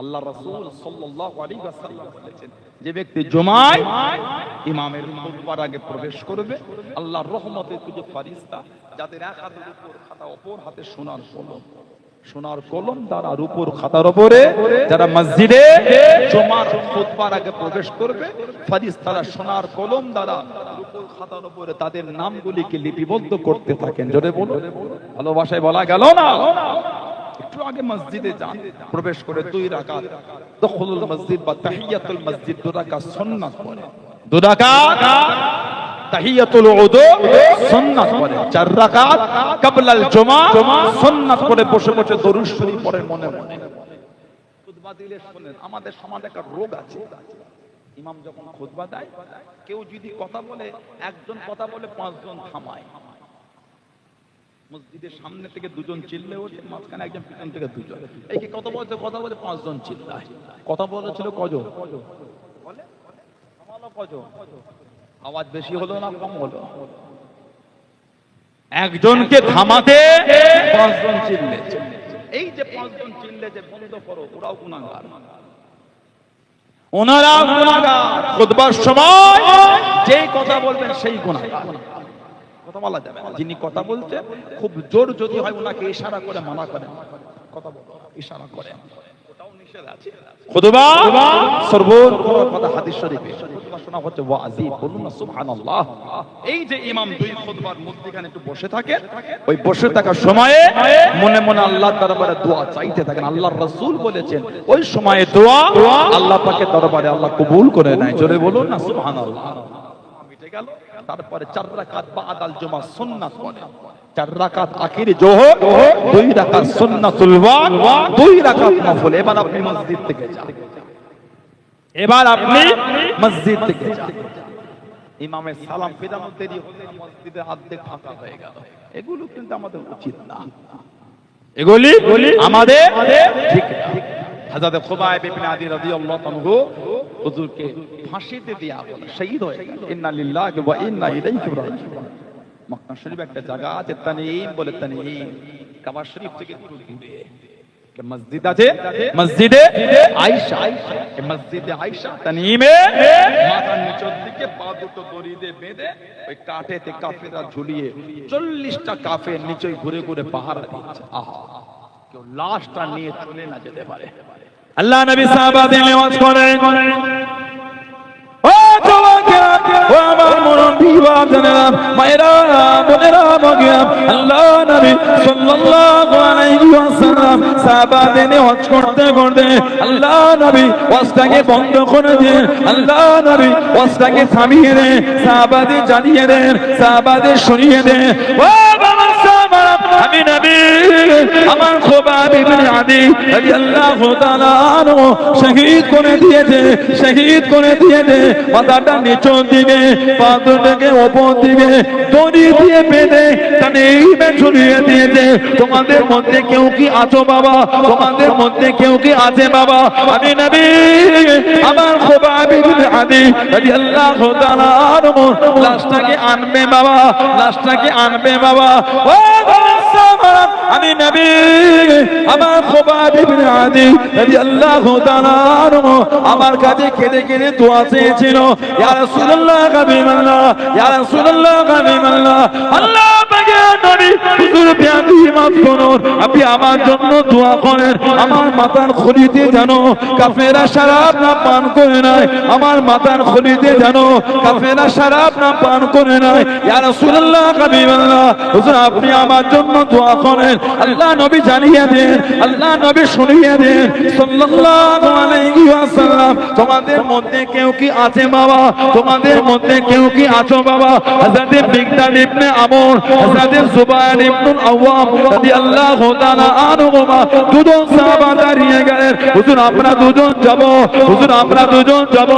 আল্লাহর রাসূল সাল্লাল্লাহু আলাইহি ওয়াসাল্লাম বলেছেন, যে ব্যক্তি জুমায় ইমামের খুতবার আগে প্রবেশ করবে, আল্লাহর রহমতের কিছু ফেরেশতা যাদের এক হাতের উপর খাতা, অপর হাতে সোনার কলম দ্বারা উপর খাতার উপরে যারা মসজিদে জুমার খুতবার আগে প্রবেশ করবে, ফেরেশতারা সোনার কলম দ্বারা উপর খাতার উপরে তাদের নামগুলিকে লিপিবদ্ধ করতে থাকেন। জোরে বলুন, ভালোবাসায় বলা গেল না? একটু আগে মসজিদে যান, প্রবেশ করে 2 রাকাত দুখুলুল মসজিদ বা তাহিয়াতুল মসজিদ 2 রাকাত সুন্নাত পড়ে, 2 রাকাত তাহিয়াতুল উযু সুন্নাত পড়ে, 4 রাকাত ক্বাবলাল জুমা সুন্নাত পড়ে বসে বসে দরুদ শরীফ পড়ে মনে মনে। খুতবা দিলে শুনেন, আমাদের সমাজে একটা রোগ আছে, ইমাম যখন খুতবা দেয়, কেউ যদি কথা বলে, একজন কথা বলে 5 জন থামায়। মসজিদের সামনে থেকে 2 জন চিল্লে ওঠে, মাঝখানে একজন, পিছন থেকে 2 জন। এই কি কথা বলতে 5 জন চিল্লায়। কথা বলেছিল কজন? বলে থামালো কজন? আওয়াজ বেশি হলো না কম হলো? একজনকে থামাতে 5 জন চিল্লেছে। এই যে 5 জন চিল্লেছে, বন্ধ করো, ওরাও গুনাহগার, ওনারাও গুনাহগার। খুতবার সময় যেই কথা বলবেন সেই গুনাহগার। কথা বলা যাবে না। যিনি কথা বলছেন খুব জোর যদি হয়, ওনাকে ইশারা করে মানা করেন, কথা বলো, ইশারা করেন, ওটাও নিষেধ আছে। খুতবা সর্বোত্তম কথা হাদিস শরীফে, খুতবা শোনা হচ্ছে ওয়াজি। বলুন না সুবহানাল্লাহ। এই যে ইমাম 2 খুতবার মধ্যখানে একটু বসে থাকে, ওই বসে থাকার সময়ে মনে মনে আল্লাহর দরবারে দোয়া চাইতে থাকেন। আল্লাহর রাসূল বলেছেন, ওই সময়ে দোয়া আল্লাহ পাকের দরবারে আল্লাহ কবুল করে নেয়। জোরে বলুন না সুবহানাল্লাহ। গেল, তারপরে 4 রাকাত বাদাল জুমা সুন্নাত পড়ে, 4 রাকাত আখিরি যোহর, 2 রাকাত সুন্নাতুল ওয়াদ, 2 রাকাত নফল। এবার আপনি মসজিদ থেকে যান, ইমামের সালাম ফেরানো দেরি হলে মসজিদে অর্ধেক ফাঁকা হয়ে গেল। এগুলো কিন্তু আমাদের উচিত না, এগুলি আমাদের ঠিক না। হযরত খুবাইব ইবনে আদি রাদিয়াল্লাহু আনহু হুজুরকে ফাঁসিতে দেয়া হলো, শহীদ হয়ে গেল। ইন্না লিল্লাহি ওয়া ইন্না ইলাইহি রাজিউন। মক্কা শরীফ একটা জায়গা আছে তানঈম বলে, তানঈম কাবা শরীফ থেকে একটু দূরে মসজিদ আছে, মসজিদে আয়েশা। এই মসজিদে আয়েশা তানঈমে মাথার নিচের দিকে পা দুটো দড়ি দিয়ে বেঁধে ওই কাঠেতে কাফেররা ঝুলিয়ে 40টা কাফের নিচে ঘুরে ঘুরে পাহারা দিচ্ছে। আহা, কেউ লাশটা নিয়ে চলে না যেতে পারে। আল্লাহ নবী সাহাবাদের নেওয়াজ করেন, ও জওয়ানেরা, ও আমার মুরব্বি বাবারা, মায়েরা, বোনেরা, মাগিরা, আল্লাহ নবী সাল্লাল্লাহু আলাইহি ওয়াসাল্লাম সাহাবাদের নেওয়াজ করতে করতে আল্লাহ নবী ওয়াজটাকে বন্ধ করে দেন, আল্লাহ নবী ওয়াজটাকে থামিয়ে দেন, সাহাবাদের জানিয়ে দেন, সাহাবাদের শুনিয়ে দেন। ও বাবা সাহাবারা, আমি নবী আমার খুবাইব ইবনে আদি রাদিয়াল্লাহু তাআলা আনহু শহীদ করে দিয়েছে, শহীদ করে দিয়েছে। মাথাটা নিচের দিকে, পা দুটোকে উপর দিকে দড়ি দিয়ে বেঁধে তানঈমে ঝুলিয়ে দিয়েছে। তোমাদের মধ্যে কেউ কি আছো বাবা? তোমাদের মধ্যে কেউ কি আছে বাবা? আমি নবী আমার খুবাইব ইবনে আদি রাদিয়াল্লাহু তাআলা আনহু লাশটাকে আনবে বাবা, লাশটাকে আনবে বাবা। ও আমি নবী আমার খুবাইব ইবনে আদি রাদিয়াল্লাহু তাআলা আনহু আমার কাছে কেঁদে কেঁদে দোয়া চেয়েছিল, ইয়া রাসূলুল্লাহ হাবিবাল্লাহ, ইয়া রাসূলুল্লাহ হাবিবাল্লাহ, আল্লাহ পাকের নবী হুজুর বিয়াদি মাফ করুন, আপনি আমার জন্য দোয়া করেন, আমার মাথার খুলিতে যেন কাফেরা শরাব না পান করে নাই, আমার মাথার খুলিতে যেন কাফেরা শরাব না পান করে নাই। ইয়া রাসূলুল্লাহ হাবিবাল্লাহ, হুজুর আপনি আমার জন্য দোয়া করেন। আল্লাহ নবী জানিয়ে দেন, আল্লাহ নবী শুনিয়ে দেন সাল্লাল্লাহু আলাইহি ওয়াসাল্লাম, তোমাদের মধ্যে কেউ কি আছে বাবা, তোমাদের মধ্যে কেউ কি আছো বাবা? হযরত মিকদাদ ইবনে আমর, হযরত জুবায়ের ইবনে আওয়াম রাদিয়াল্লাহু তাআলা আনহুমা দুজন সাহাবা দাঁড়িয়ে গেলেন, হুজুর আমরা দুজন যাব, হুজুর আমরা দুজন যাব।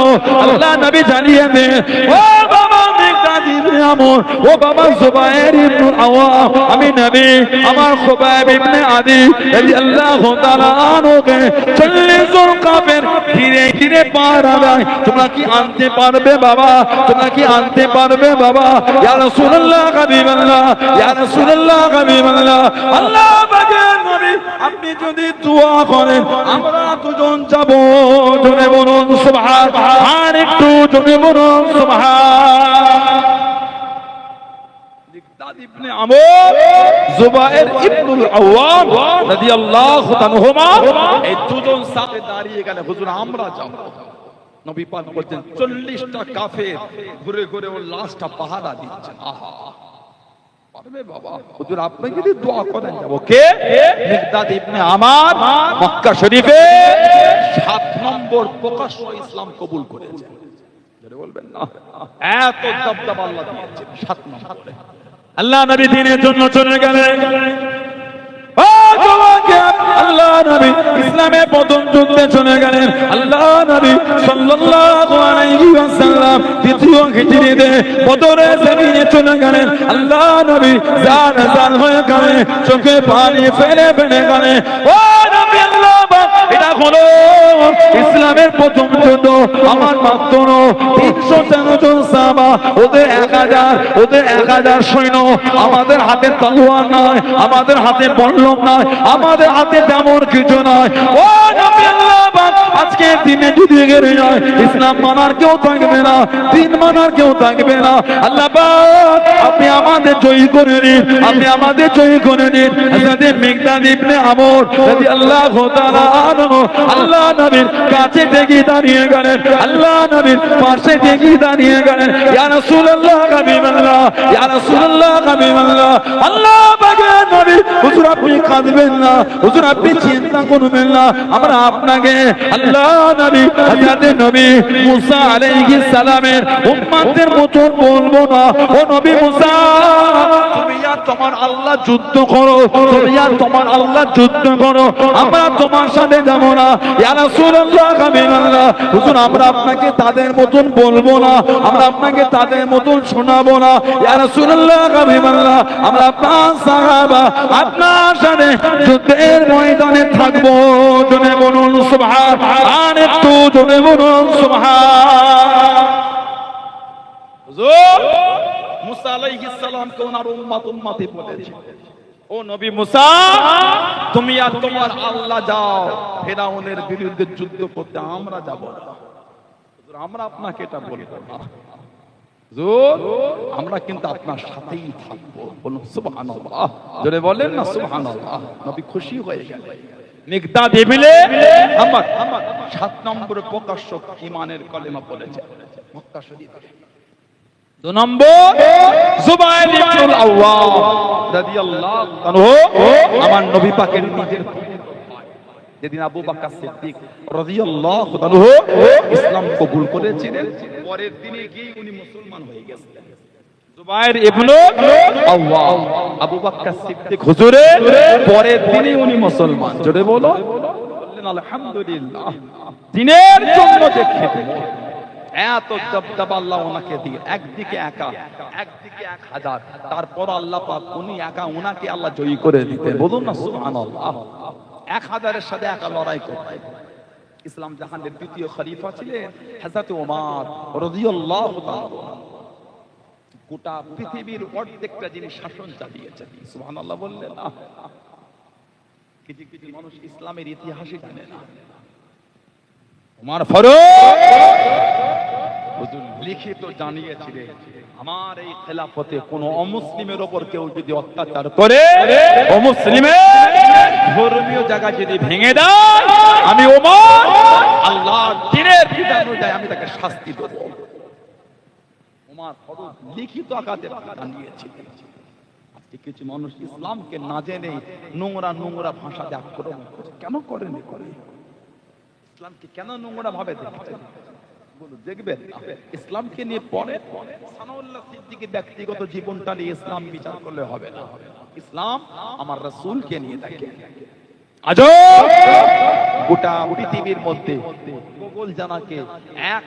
আল্লাহ নবী জানিয়ে দেন, ও বাবা মিকদাদ ইবনে আমর, ও বাবা জুবায়ের ইবনে আওয়াম, আমি নবী আমার খুবাইব ইবনে আদি রাদিয়াল্লাহু তাআলা আনহুকে 40 জন কাফের ঘিরে ঘিরে পাড়া দেয়, তোমরা কি আনতে পারবে বাবা? তোমরা কি আনতে পারবে বাবা? ইয়া রাসূলুল্লাহ হাবিবাল্লাহ, ইয়া রাসূলুল্লাহ হাবিবাল্লাহ, আল্লাহ পাকের নবী আপনি যদি দোয়া করেন আমরা দুজন যাব, জোরে বলুন সুবহান, আর একটু জোরে বলুন সুবহান। মিকদাদ ইবনে আমর, জুবায়ের ইবনুল আওয়াম রাদিয়াল্লাহু তাআলা এই দুজন সাথে দাঁড়িয়ে গেলে, হুজুর আমরা যাব। নবী পাক বলতেন 40টা কাফের ঘুরে ঘুরে ওর লাশটা পাহারা দিচ্ছেন। আহা পারবে বাবা? হুজুর আপনি যদি দোয়া করেন যাব। কে? মিকদাদ ইবনে আমর মক্কা শরীফে 7 নম্বর প্রকাশ্য ইসলাম কবুল করেছে। যারা বলবেন না এত দবদবা আল্লাহ দিয়েছেন 7 নম্বরে। আল্লাহ নবী দ্বীনের জন্য চলে গেলেন। আল্লাহ নবী ইসলামের প্রথম যুদ্ধে চলে গেলেন। আল্লাহ নবী সাল্লাল্লাহু আলাইহি ওয়াসাল্লাম দ্বিতীয় হিজরিতে বদরের জমিনে চলে গেলেন। আল্লাহ নবী জান জান হয়ে গেলেন, চোখে পানি ফেলে ফেলে গেলেন। ও নবী আল্লাহ, এটা হলো ইসলামের প্রথম যুদ্ধ। আমার মাত্র 313 জন সাহাবা, ওদের 1000 সৈন্য। আমাদের হাতে তলোয়ার নয়, আমাদের হাতে বল্লম নয়, আমাদের হাতে তেমন কিছু নয়। ও নবী আল্লাহ, আজকে দিনে যদি গেরে যায় ইসলাম মানার কেউ থাকবে না, দিন মানার কেউ থাকবে না। আল্লাহ পাক আপনি আমাদের জয়ী করে নিন, আপনি আমাদের জয়ী করে নিন। হযরত মিকদাদ ইবনে আমর রাদিয়াল্লাহু তাআলা আনহু আল্লাহ নবীর কাছে থেকে দাঁড়িয়ে গেলেন, আল্লাহ নবীর পাশে থেকে দাঁড়িয়ে গেলেন। ইয়া রাসূলুল্লাহ হাবিবাল্লাহ, ইয়া রাসূলুল্লাহ হাবিবাল্লাহ, আল্লাহ পাকের নবী, হুজুর আপনি কাঁদবেন না, হুজুর আপনি চিন্তা করবেন না, আমরা আপনাকে আল্লাহ নবী হযরত নবী মুসা আলাইহিস সালামের উম্মতের মতো বলবো না। ও নবী মুসা, তুমি আর তোমার আল্লাহ যুদ্ধ করো, তুমি আর তোমার আল্লাহ যুদ্ধ করো, আমরা তোমার সাথে যাব না। ইয়া রাসূলুল্লাহ হাবিবাল্লাহ, হুজুর আমরা আপনাকে তাদের মতন বলবো না, আমরা আপনাকে তাদের মতন শোনাবো না। ইয়া রাসূলুল্লাহ হাবিবাল্লাহ, আমরা আপনার সাহাবা আপনার সাথে যুদ্ধের ময়দানে থাকবো। জোরে বলুন সুবহান, আর একটু জোরে বলুন সুবহান। হুজুর মুসা আলাইহিস সালাম কে ওনার উম্মতি বলেছে, ও নবী মুসা, তুমি আর তোমার আল্লাহ যাও ফেরাউনের বিরুদ্ধে যুদ্ধ করতে, আমরা যাব না। হুজুর আমরা আপনাকে এটা বলবো না, হুজুর আমরা কিন্তু আপনার সাথেই থাকবো। বলুন সুবহানাল্লাহ, জোরে বলেন না সুবহানাল্লাহ। নবী খুশি হয়ে গেলেন। মিকদাদ ইবনে আমর 7 নম্বর প্রকাশ্য ঈমানের কলেমা বলেছে মক্কা শরীফে। 2 নম্বর জুবায়ের ইবনুল আওয়াম রাদিয়াল্লাহু আনহু, আমার নবী পাকের নিজের যেদিন আবু বকর সিদ্দিক রাদিয়াল্লাহু আনহু ইসলাম কবুল করেছিলেন, পরের দিনে গিয়ে উনি মুসলমান হয়ে গেছেন। জুবায়ের ইবনুল আওয়াম আবু বকর সিদ্দিক হুজুরের পরের দিনে উনি মুসলমান। জোরে বলো, বললেন আলহামদুলিল্লাহ। দিনের জন্য যে খেদমত, এত দবদবা আল্লাহ ওনাকে দিয়ে, একদিকে একা, একদিকে 1000, তারপর আল্লাহ পাক উনি একা, ওনাকে আল্লাহ জয়ী করে দিতেন। বলুন না সুবহানাল্লাহ। 1000-এর সাথে একা লড়াই করতেন। ইসলাম জাহানের দ্বিতীয় খলিফা ছিলেন হযরত ওমর রাদিয়াল্লাহু তাআলা। গোটা পৃথিবীর অর্ধেকটা যিনি শাসন চালিয়েছেন। সুবহানাল্লাহ বললেন না? কিছু কিছু মানুষ ইসলামের ইতিহাসই জানে না। ওমর ফারুক হুজুর লিখিত জানিয়েছিলেন আমার এই খেলাফতে কোন অমুসলিমের উপর কেউ যদি অত্যাচার করে, অমুসলিমের ধর্মীয় জায়গা যদি ভেঙে দেয়, আমি ওমর আল্লাহর দ্বীনের বিধান অনুযায়ী আমি তাকে শাস্তি দেব। ওমর ফারুক লিখিত আকারে জানিয়েছিলেন। আজকে কিছু মানুষ ইসলামকে না জেনে নোংরা নোংরা ভাষাতে আক্রমণ করে। কেন করেন? ইসলামকে কেন নোংরা ভাবে দেখছেন? দেখবেন ইসলামকে নিয়ে পরে সানাউল্লাহ সিদ্দিকী ব্যক্তিগত জীবনটা নিয়ে ইসলাম বিচার করলে হবে না। ইসলাম আমার রাসূলকে নিয়ে দেখে। আজও গোটা পৃথিবীর মধ্যে গুগল জানাকে এক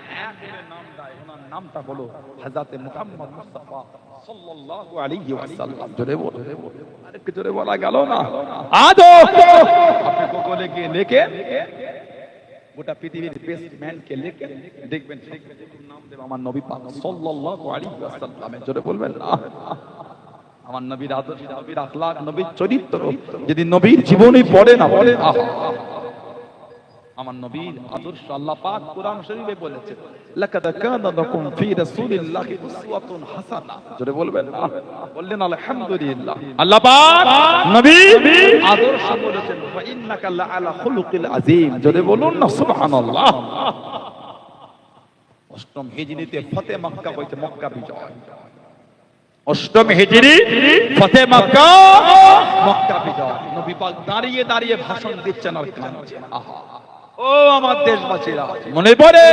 নাম দেয়, ওনার নামটা হলো হযরত মুহাম্মদ মুস্তাফা সাল্লাল্লাহু আলাইহি ওয়াসাল্লাম। জোরে বলো, আরেকটু জোরে বলা গেল না? আজও আপনি গুগলে গিয়ে লেখেন গোটা পৃথিবীর বেস্ট ম্যান কে লিখে দেখবেন, নাম দেব আমার নবী পাক সাল্লাল্লাহু আলাইহি ওয়াসাল্লামের। জোরে বলবেন না? আমার নবীর আদর্শ, নবীর আখলাক, নবীর চরিত্র যদি নবীর জীবনী পড়ে না বলে, আমার নবীর আদর্শ আল্লাহ পাক কোরআন শরীফে বলেছেন, লাকাদ কানা লাকুম ফি রাসূলিল্লাহি উসওয়াতুন হাসানাহ। জোরে বলবেন না? বললেন আলহামদুলিল্লাহ। আল্লাহ পাক নবীর আদর্শ বলেছেন, ওয়া ইন্নাকা লাআলা খুলুকিল আযীম। জোরে বলুন না সুবহানাল্লাহ। অষ্টম হিজরিতে ফতেহ মক্কা হইতে মক্কা বিজয়। অষ্টম হিজরি ফতেহ মক্কা, মক্কা বিজয়। নবী পাক দাঁড়িয়ে দাঁড়িয়ে ভাষণ দিচ্ছেন আর কাঁদছেন। আহা, ও আমার দেশবাসীরা, মনে পড়ে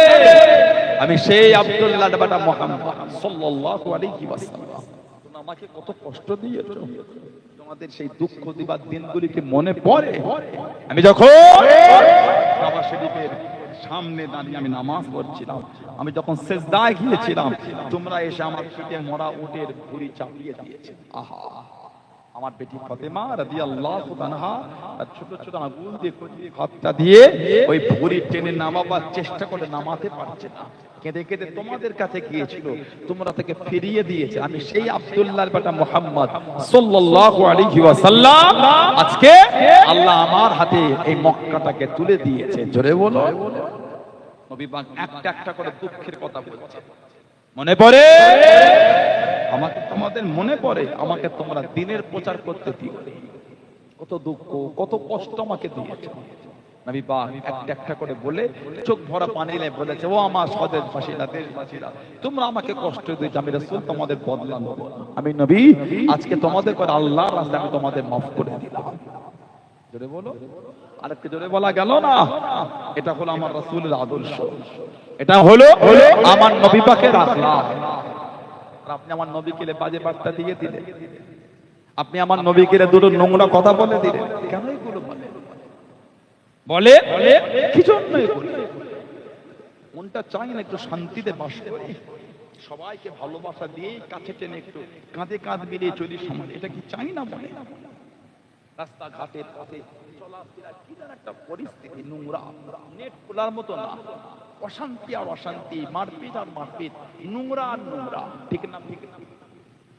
আমি সেই আব্দুল্লাহ বাটা মুহাম্মদ সাল্লাল্লাহু আলাইহি ওয়াসাল্লাম, তোমরা আমাকে কত কষ্ট দিয়েছো। তোমাদের সেই দুঃখ দিবার দিনগুলিকে মনে পড়ে? আমি যখন কাবা শরীফের সামনে দাঁড়িয়ে আমি নামাজ পড়ছিলাম, আমি যখন সিজদায় গিয়েছিলাম, তোমরা এসে আমার পিঠে মরা উটের ভুঁড়ি চাপিয়ে দিয়েছে। আহা, আমার বেটি ফাতেমা রাদিয়াল্লাহু তাআলা ছোট ছোট আঙ্গুল দিয়ে হাতটা দিয়ে ওই ভুঁড়ি টেনে নামাবার চেষ্টা করে নামাতে পারছে না, কেঁদে কেঁদে তোমাদের কাছে গিয়েছিল, তোমরা থেকে ফিরিয়ে দিয়েছে। আমি সেই আব্দুল্লাহর বেটা মুহাম্মদ সাল্লাল্লাহু আলাইহি ওয়াসাল্লাম, আজকে আল্লাহ আমার হাতে এই মক্কাটাকে তুলে দিয়েছে। জোরে বলো। নবী পাক একটা একটা করে দুঃখের কথা বলছে। মনে পড়ে আমাকে, তোমাদের মনে পড়ে আমাকে তোমরা দ্বীনের প্রচার করতে দিও, কত দুঃখ কত কষ্ট আমাকে দিয়েছে। নবী পাক একটা একটা করে বলে চোখ ভরা পানি নিয়ে বলেছে, ও আমার স্বদেশবাসীরা, দেশবাসীরা, তোমরা আমাকে কষ্ট দিয়েছো, আমি রাসূল তোমাদের বদলা নেব। আমি নবী আজকে তোমাদের করে আল্লাহর রাস্তায় আমি তোমাদের মাফ করে দিলাম। জোরে বলো, আরেকটু জোরে বলা গেল না? এটা হলো আমার রাসূলের আদর্শ, এটা হলো আমার নবী পাকের আখলাক। আপনি আমার নবীকে বাজে বার্তা দিয়ে দিলেন, আপনি আমার নবীকে দুটো নোংরা কথা বলে দিলেন। কেন এগুলো বলে কি জন্য? মনটা চাই না একটু শান্তিতে বাস করে, সবাইকে ভালোবাসা দিয়ে কাছে টেনে একটু কাঁধে কাঁধ মিলিয়ে চলি সমাজ, এটা কি চাই না? মনে রাস্তাঘাটের পথে চলাফেরা কি যেন একটা পরিস্থিতি, নোংরা, নেট খোলার মতো না, অশান্তি আর অশান্তি, মারপিট আর মারপিট, নোংরা আর নোংরা। ঠিক না? ঠিক না?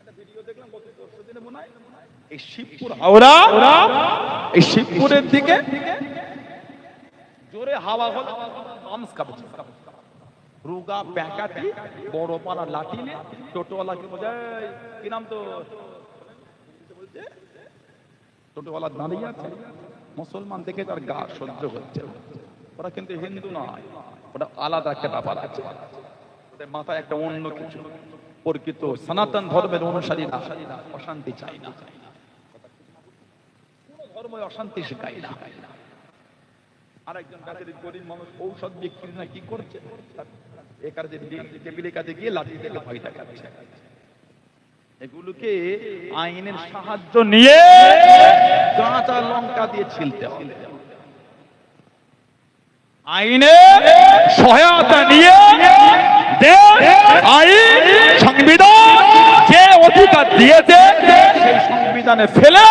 একটা ভিডিও দেখলাম গত 10 দিনে মনে হয়, এই শিবপুর হাওড়া, এই শিবপুরের দিকে জোরে হাওয়া হলো, আমস কাঁপছে, রুগা প্যাকাটি বড় পাড়া লাঠি নিয়ে টোটোওয়ালা কি বোঝায়, কি নাম তো টোটোওয়ালা দাঁড়িয়ে আছে, মুসলমান দেখে তার গা সহ্য হচ্ছে। ওরা কিন্তু হিন্দু নয়, ওটা আলাদা একটা ব্যাপার আছে, ওদের মাথায় একটা অন্য কিছু। প্রকৃত সনাতন ধর্মের অনুসারীরা অশান্তি চায় না, কোন ধর্ম অশান্তি শেখায় না। আরেকজন বেচারি গরিব মানুষ ঔষধ বিক্রি না কি করছে, একার যে টেবিলের কাছে গিয়ে লাঠি থেকে ভয় দেখাচ্ছে। এগুলোকে আইনের সাহায্য নিয়ে কাঁচা লঙ্কা দিয়ে ছিলতে হবে, আইনে সহায়তা নিয়ে আইন সংবিধান যে অধিকার দিয়েছে সেই সংবিধানে ফেলে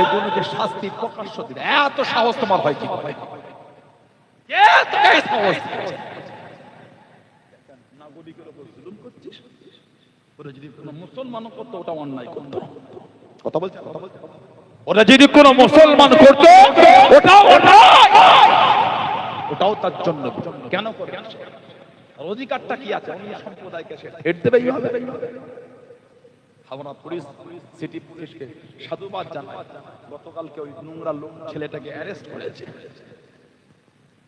এগুলোকে শাস্তি প্রকাশ্য দিতে। এত সাহস তোমার হয় কি? নাগরিকের উপর জুলুম করছিস। ওরা যদি কোনো মুসলমান করতো ওটা অন্যায় করতো। কথা বলছে, কথা বলছে। ওরা যদি কোনো মুসলমান করতো ওটাও অন্যায়, ওটাও তার জন্য। কেন করবে? অধিকারটা কি আছে? অন্য সম্প্রদায়কে সে হেড দেবে এইভাবে। হাওড়া পুলিশ সিটি পুলিশকে সাধুবাদ জানায়, গতকালকে ওই নোংরা লোক ছেলেটাকে অ্যারেস্ট করেছে।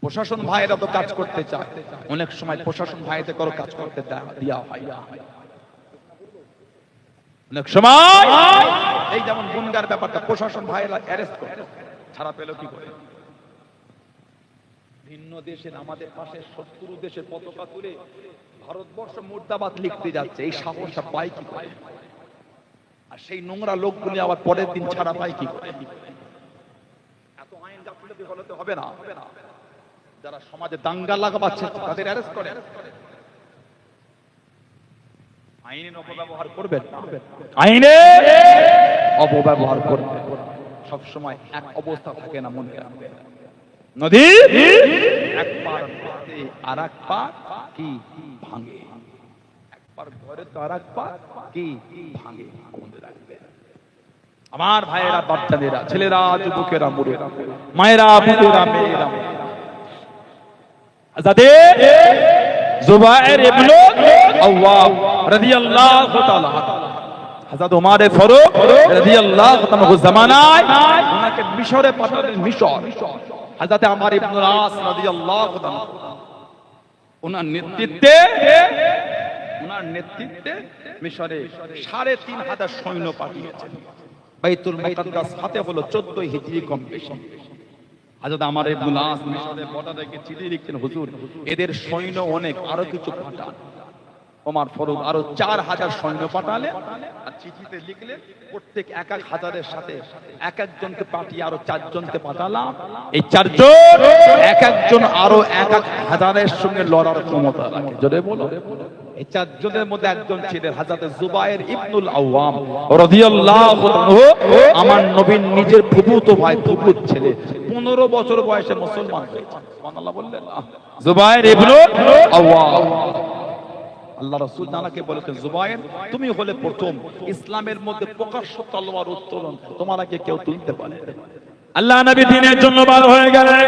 প্রশাসন ভাইয়েরা তো কাজ করতে চায়, অনেক সময় প্রশাসন ভাইদের কারো কাজ করতে দেওয়া হয় না। অনেক সময় এই যেমন গুনগার ব্যাপারটা প্রশাসন ভাইয়েরা অ্যারেস্ট করে, ছাড়া পেল কি করে? ভিন্ন দেশের আমাদের পাশে শত্রু দেশের পতাকা তুলে ভারতবর্ষ মুর্দাবাদ লিখতে যাচ্ছে, এই সাহসটা পায় কি করে? আর সেই নোংরা লোকগুলি আবার পরের দিন ছাড়া পায় কি করে? এত আইন গাফিলতি হলে তো হবে না। যারা সমাজে দাঙ্গা লাগাচ্ছে তাদের অ্যারেস্ট করে। আইনের অপব্যবহার করবেন, আইনের অপব্যবহার করবেন। সব সময় এক অবস্থা থাকে না, মনে রাখবেন। নদী একবার বাঁধে আর এক পা কি ভাঙে, একবার ঘরে তো আর এক পা কি ভাঙে, মনে রাখবেন। আমার ভাইয়েরা, বাচ্চাদেরা, ছেলেরা, যুবকেরা, মুড়েরা, মায়েরা, বোনেরা, মেয়েরা, হযরতে যুবায়ের ইবনে আওয়াম রাদিয়াল্লাহু তাআলা, হযরত ওমর ফারুক রাদিয়াল্লাহু তাআলা জামানায় ওনাকে মিশরে পাঠালেন। মিশর হযরত আমর ইবনে আস রাদিয়াল্লাহু তাআলা ওনার নেতৃত্বে মিশরে ৩,৫০০ সৈন্য পাঠিয়েছেন। বাইতুল মুকাদ্দাস ফাতে হলো ১৪ হিজরি কম বেশি। হযরত আমর ইবনে আস মিশরে বর্ডারে চিঠি লিখতেন, হুজুর এদের সৈন্য অনেক, আরো কিছু পাঠান। ওমর ফারুক আরো ৪,০০০ সৈন্য পাঠালেন, আর চিঠিতে লিখলেন প্রত্যেক ১,১০০০-এর সাথে এক একজনকে পাঠিয়ে আরো ৪ জনকে পাঠালাম। এই ৪ জন এক একজন আরো ১,১০০০-এর সঙ্গে লড়ার ক্ষমতা রাখে। জোরে বলো। এই ৪ জনের মধ্যে একজন ছিলেন হযরত যুবায়ের ইবনুল আওয়াম রাদিয়াল্লাহু আনহু, আমার নবীর নিজের ফুফুতো ভাই, ফুফুত ছেলে, ১৫ বছর বয়সে মুসলমান হয়েছে। সুবহানাল্লাহ বললেন না? যুবায়ের ইবনুল আওয়াম। আল্লাহ রাসূল জানাকে বলেছেন, যুবায়ের তুমি হলে প্রথম ইসলামের মধ্যে প্রকাশ্য তলোয়ার উত্তোলন, তোমার আগে কেউ তুলতে পারে। আল্লাহ নবী দ্বীনের জন্য বার হয়ে গেলেন।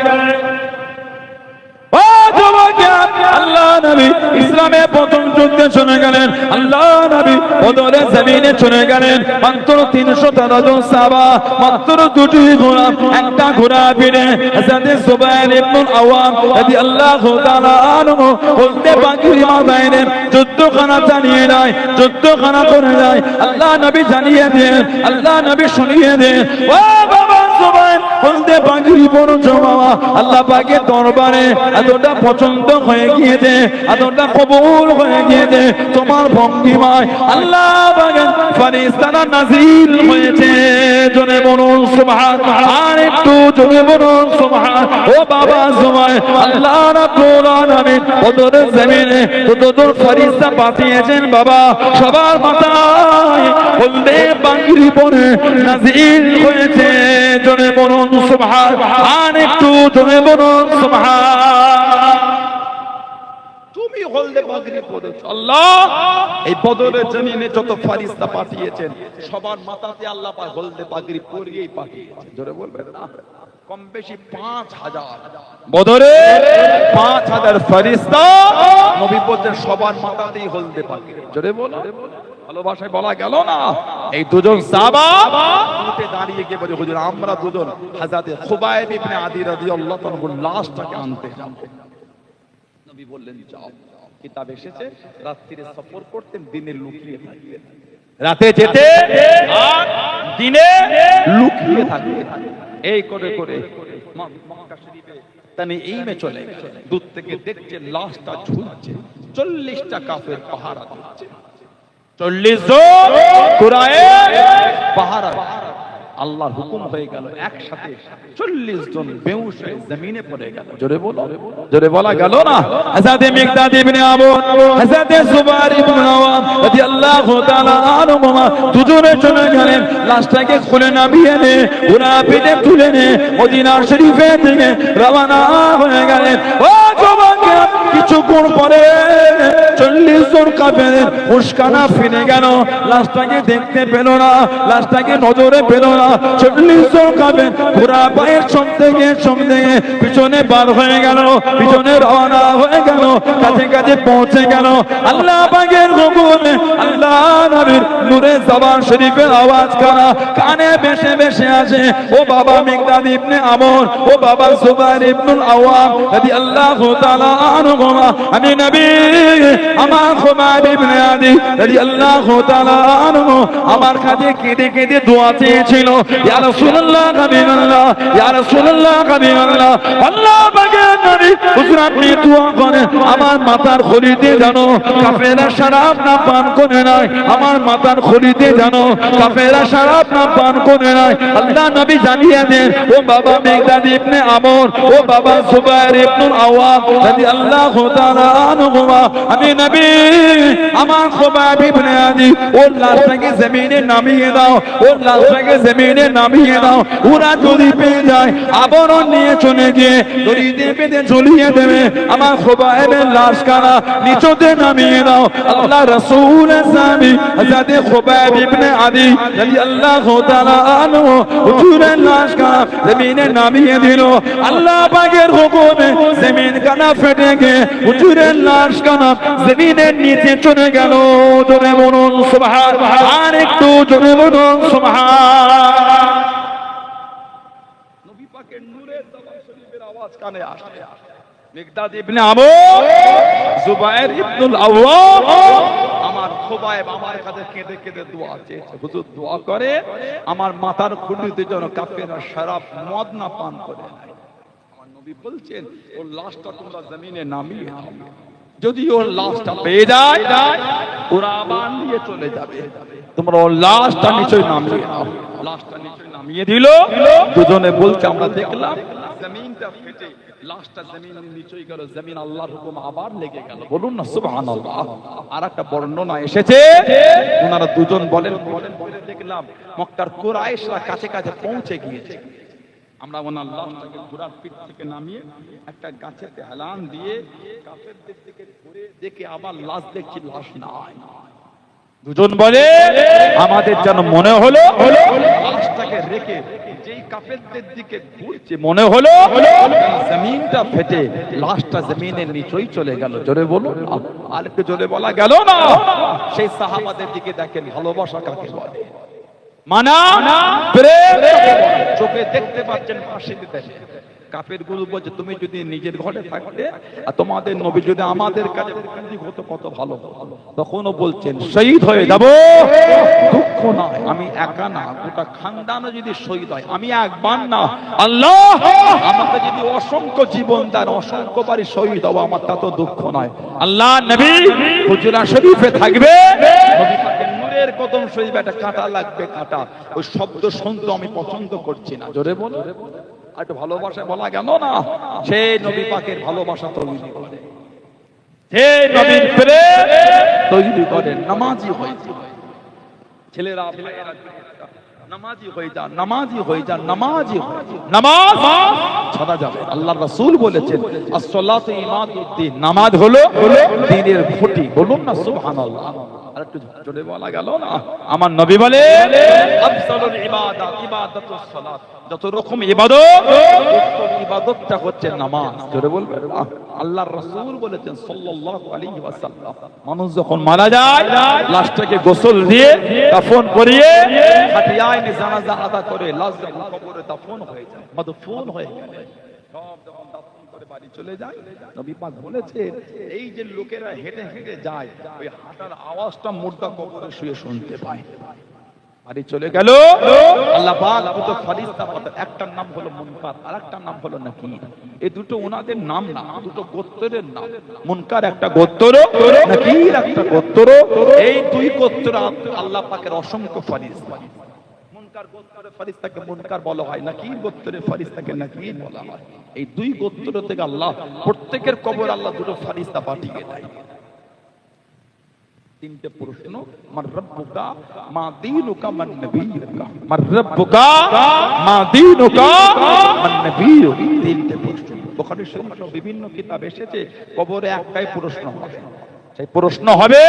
আল্লাহ নবী ইসলামে প্রথম যুদ্ধে চলে গেলেন। আল্লাহ নবী বদরের জমিনে চলে গেলেন। মাত্র ৩১৩ জন সাহাবা, মাত্র ২টি ঘোড়া, একটা ঘোড়া পিঠে হযরত যুবায়ের ইবনুল আওয়াম রাদিয়াল্লাহু তাআলা আনহু বলতে পাগড়ি মাথায় নেন, যুদ্ধখানা চালিয়ে যায়, যুদ্ধখানা করে যায়। আল্লাহ নবী জানিয়ে দেন, আল্লাহ নবী শুনিয়ে দেন, ও বাবা যুবায়ের বলতে পাগড়ি পড়ছো বাবা, আল্লাহ পাকের দরবারে এতটা পছন্দ হয়ে গিয়েছে, এতটা কবুল হয়ে গিয়েছে তোমার ভঙ্গিমায়, আল্লাহ পাকের ফেরেশতারা নাযিল হয়েছে। জোরে বলুন সুবহানাল্লাহ, আর একটু জোরে বলুন সুবহান। ও বাবা যুবায়ের, আল্লাহ রাব্বুল আলামিন বদরের জমিনে যতদূর ফেরেশতা পাঠিয়েছেন বাবা, সবার মাথায় বলতে পাগড়ি পরে নাযিল হয়েছে। জোরে বলুন সুবহান, আর একটু জোরে বলুন সুবহান। তুমি হলদে পাগড়ি পরেছো, আল্লাহ এই বদরের জমিনে যত ফেরেশতা পাঠিয়েছেন সবার মাথাতে আল্লাহ পাক হলদে পাগড়ি পরিয়েই পাঠিয়েছেন। জোরে বলবেন না? কম বেশি ৫,০০০ বদরে ৫,০০০ ফেরেশতা নবী বলছেন সবার মাথাতেই হলদে পাগড়ি। জোরে বলো। ভালোবাসায় বলা গেল না? এই দুজন সাহাবা উঠে দাঁড়িয়ে গিয়ে বলে, হুজুর আমরা দুজন হযরত খুবাইব ইবনে আদি রাদিয়াল্লাহু তাআলার লাশটাকে আনতে যাব। নবী বললেন যাও। কিতাব এসেছে রাত্রিরে সফর করতেন, দিনে লুকিয়ে থাকতেন, রাতে যেতে আর দিনে লুকিয়ে থাকতেন। এই করে করে মক্কা শরীফে তানি এইমে চলে গেলেন। দূর থেকে দেখছে লাশটা ঝুলছে, ৪০টা কাফের পাহারা দিচ্ছে, ৪০ জন কুরাইশ পাহারা। আল্লাহর হুকুম হয়ে গেল, একসাথে ৪০ জন বেহুশ হয়ে জমিনে পড়ে গেল। জোরে বলো, জোরে বলা গেল না? হযরত মিকদাদ ইবনে আবু, হযরত যুবায়ের ইবনে আওয়াম রাদিয়াল্লাহু তাআলা আনহুমা দুজনে চলে গেলেন। লাশটাকে খুলে নামিয়ে নে, ঘোড়া পিঠে তুলে নে, মদিনা শরীফে থেকে রওনা হয়ে গেলেন। ও যুবক কিছুক্ষণ পরে 40 জন কাফের উস্কানা ফিরে গেল, লাশটাকে দেখতে পেল না, লাশটাকে নজরে পেল না। 40 জন কাফের ঘোড়া পায়ের সঙ্গে পিছনে বার হয়ে গেল, পিছনে রওনা হয়ে গেল, কাছে কাছে পৌঁছে গেল। আল্লাহ পাকের হুকুমে আল্লাহ নবীর নূরে জবান শরীফের আওয়াজ কানে ভেসে ভেসে আসে, ও বাবা মিকদাদ ইবনে আমর, ও বাবা জুবাইর ইবনুল আওয়াম রাদিয়াল্লাহু তাআলা আনহুমা, আমি নবী আমার খুবাইব ইবনে আদি রাদিয়াল্লাহু তাআলা আনহু আমার কাছে কেঁদে কেঁদে দোয়া চেয়েছিল, ইয়া রাসূলুল্লাহ হাবিবাল্লাহ, ইয়া রাসূলুল্লাহ হাবিবাল্লাহ, আল্লাহ পাকের নবী হুজুর আপনি দোয়া করেন আমার মাথার খলিতে জানো কাফেররা শরাব না পান করে নাই, আমার মাথার খলিতে জানো কাফেররা শরাব না পান করে নাই। আল্লাহ নবী জানিয়ে দেন, ও বাবা মিকদাদ ইবনে আমর, ও বাবা জুবাইর ইবনুল আওয়াম রাদিয়াল্লাহু তাআলা আনহুমা, আমি নবী আমার খুবাইব ইবনে আদি ওর লাশটাকে জমিনে নামিয়ে দাও, ওর লাশটাকে জমিনে নামিয়ে দাও। ওরা যদি পেয়ে যায় আবরণ নিয়ে চলে গিয়ে দড়িতে বেঁধে ঝুলিয়ে দেবে, আমার খুবাইবের লাশ কানা নিচতে নামিয়ে দাও। আল্লাহ রাসূল সাহাবী হযরত খুবাইব ইবনে আদি রাদিয়াল্লাহু তাআলা আনহু হুজুরের লাশ কানা জমিনে নামিয়ে দিল। আল্লাহ পাকের হুকুমে জমিন কানা ফেটে গিয়ে হুজুরের লাশ কানা জমিনের নিচে চলে গেল। জোরে বলুন সুবহানাল্লাহ, আর একটু জোরে বলুন সুবহানাল্লাহ। নবী পাকের নূরের জবান শরীফের আওয়াজ কানে আসে, মিকদাদ ইবনে আমর, জুবাইর ইবনুল আওয়াম আমার খুবাইব আমার কাছে কেঁদে কেঁদে দোয়া চেয়েছে, হুজুর দোয়া করে আমার মাথার খুলিতে যেন কাফেররা শরাব মদ না পান করে। আমার নবী বলছেন ওর লাশটা তোমরা জমিনে নামিয়ে দাও, যদি ওর লাশটা পেয়ে যায় ওরা আবার নিয়ে চলে যাবে, তোমরা ওর লাশটা নিচে নামিয়ে দাও। লাশটা নিচে নামিয়ে দিল, দুজনে বলছে আমরা দেখলাম জমিনটা ফেটে লাশটা জমিনের নিচেই গেল, জমিন আল্লাহর হুকুম আবার লেগে গেল। বলুন না সুবহানাল্লাহ। আর একটা বর্ণনা এসেছে ওনারা দুজন বলেন দেখলাম মক্কার কুরাইশরা কাছে কাছে পৌঁছে গিয়েছে, আমরা ওনার লাশটাকে ঘোড়ার পিঠ থেকে নামিয়ে একটা গাছেতে হেলান দিয়ে কাফেরদের দিকে ঘুরে দেখে আবার লাশ দেখছি লাশ নাই। দুজন বলে আমাদের যেন মনে হলো লাশটাকে রেখে যেই কাফেরদের দিকে ঘুরছে মনে হলো জমিনটা ফেটে লাশটা জমিনের নিচেই চলে গেল। জোরে বলুন, আর একটু জোরে বলা গেল না? সেই সাহাবাদের দিকে দেখেন ভালোবাসা কাকে বলে, মানা প্রেম কাকে বলে। চোখে দেখতে পাচ্ছেন ফাঁসি দিতে, কাফের গুরু বলছে তুমি যদি নিজের ঘরে থাকতে আর তোমাদের নবী যদি আমাদের কাছে হতো কত ভালো। তখনও বলছেন শহীদ হয়ে যাব, দুঃখ নয় আমি একা না, গোটা খানদানও যদি শহীদ হয় আমি একবার না, আল্লাহ আমাকে যদি অসংখ্য জীবন দেন অসংখ্য বারই শহীদ হবো আমার তা তো দুঃখ নয়। আল্লাহ নবী হুজরা শরীফে থাকবে, নবী পাকের নূরের কদম শরীফে একটা কাঁটা লাগবে, কাঁটা ওই শব্দ শুনতে আমি পছন্দ করছি না। জোরে বলো, একটু ভালোবাসা বলা গেল না? সেই নবী পাকের ভালোবাসা তৈরি করে, সেই নবীর প্রেম তৈরি করে নামাজি হয়ে যায়। ছেলেরা নামাজি হয়ে যান, নামাজি হয়ে যান, নামাজি হয়ে যান, নামাজ ছাড়া যাবে। আল্লাহর রাসূল বলেছেন as-salatu imaduddin, নামাজ হলো দ্বীনের খুঁটি। বলুন না সুবহানাল্লাহ। আর একটু জোরে বলা গেল না? আমার নবী বলে আফসালুল ইবাদাত ইবাদাতুস সালাত, যত রকম ইবাদত উত্তম ইবাদতটা হচ্ছে নামাজ। জোরে বলবেন। আল্লাহর রাসূল বলেছেন সাল্লাল্লাহু আলাইহি ওয়াসাল্লাম মানুষ যখন মারা যায় লাশটাকে গোসল দিয়ে কাফন পরিয়ে খাটিয়ায় নিয়ে জানাজা আদা করে লাশ যখন কবরে দাফন হয়ে যায়, মাদফুন হয়ে গেলে সব যখন দাফন করে বাড়ি চলে যায়, নবী পাক বলেছেন এই যে লোকেরা হেঁটে হেঁটে যায় ওই হাঁটার আওয়াজটা মুর্দা কবরে শুয়ে শুনতে পায়। বাড়ি চলে গেল, আল্লাহ পাক দুটো ফেরেশতা পাঠান, একটার নাম হলো মুনকার আর একটার নাম হলো নাকির। এই দুটো ওনাদের নাম না, দুটো গোত্রের নাম। মুনকার একটা গোত্র, নাকির একটা গোত্র। এই দুই গোত্র আল্লাহ পাকের অসংখ্য ফেরেশতা। মুনকার গোত্রের ফেরেশতাকে মুনকার বলা হয়, নাকির গোত্রের ফেরেশতাকে নাকির বলা হয়। এই দুই গোত্র থেকে আল্লাহ প্রত্যেকের কবর আল্লাহ দুটো ফেরেশতা পাঠিয়ে দেয়। তিনটে প্রশ্ন, মান রাব্বুকা মা দীনুকা মান নবিয়ুকা, মান রাব্বুকা মা দীনুকা মান নবিয়ুকা। তিনটে প্রশ্ন। বুখারী শরীফ সহ বিভিন্ন কিতাব এসেছে, কবরে একটাই প্রশ্ন হবে, সেই প্রশ্ন হবে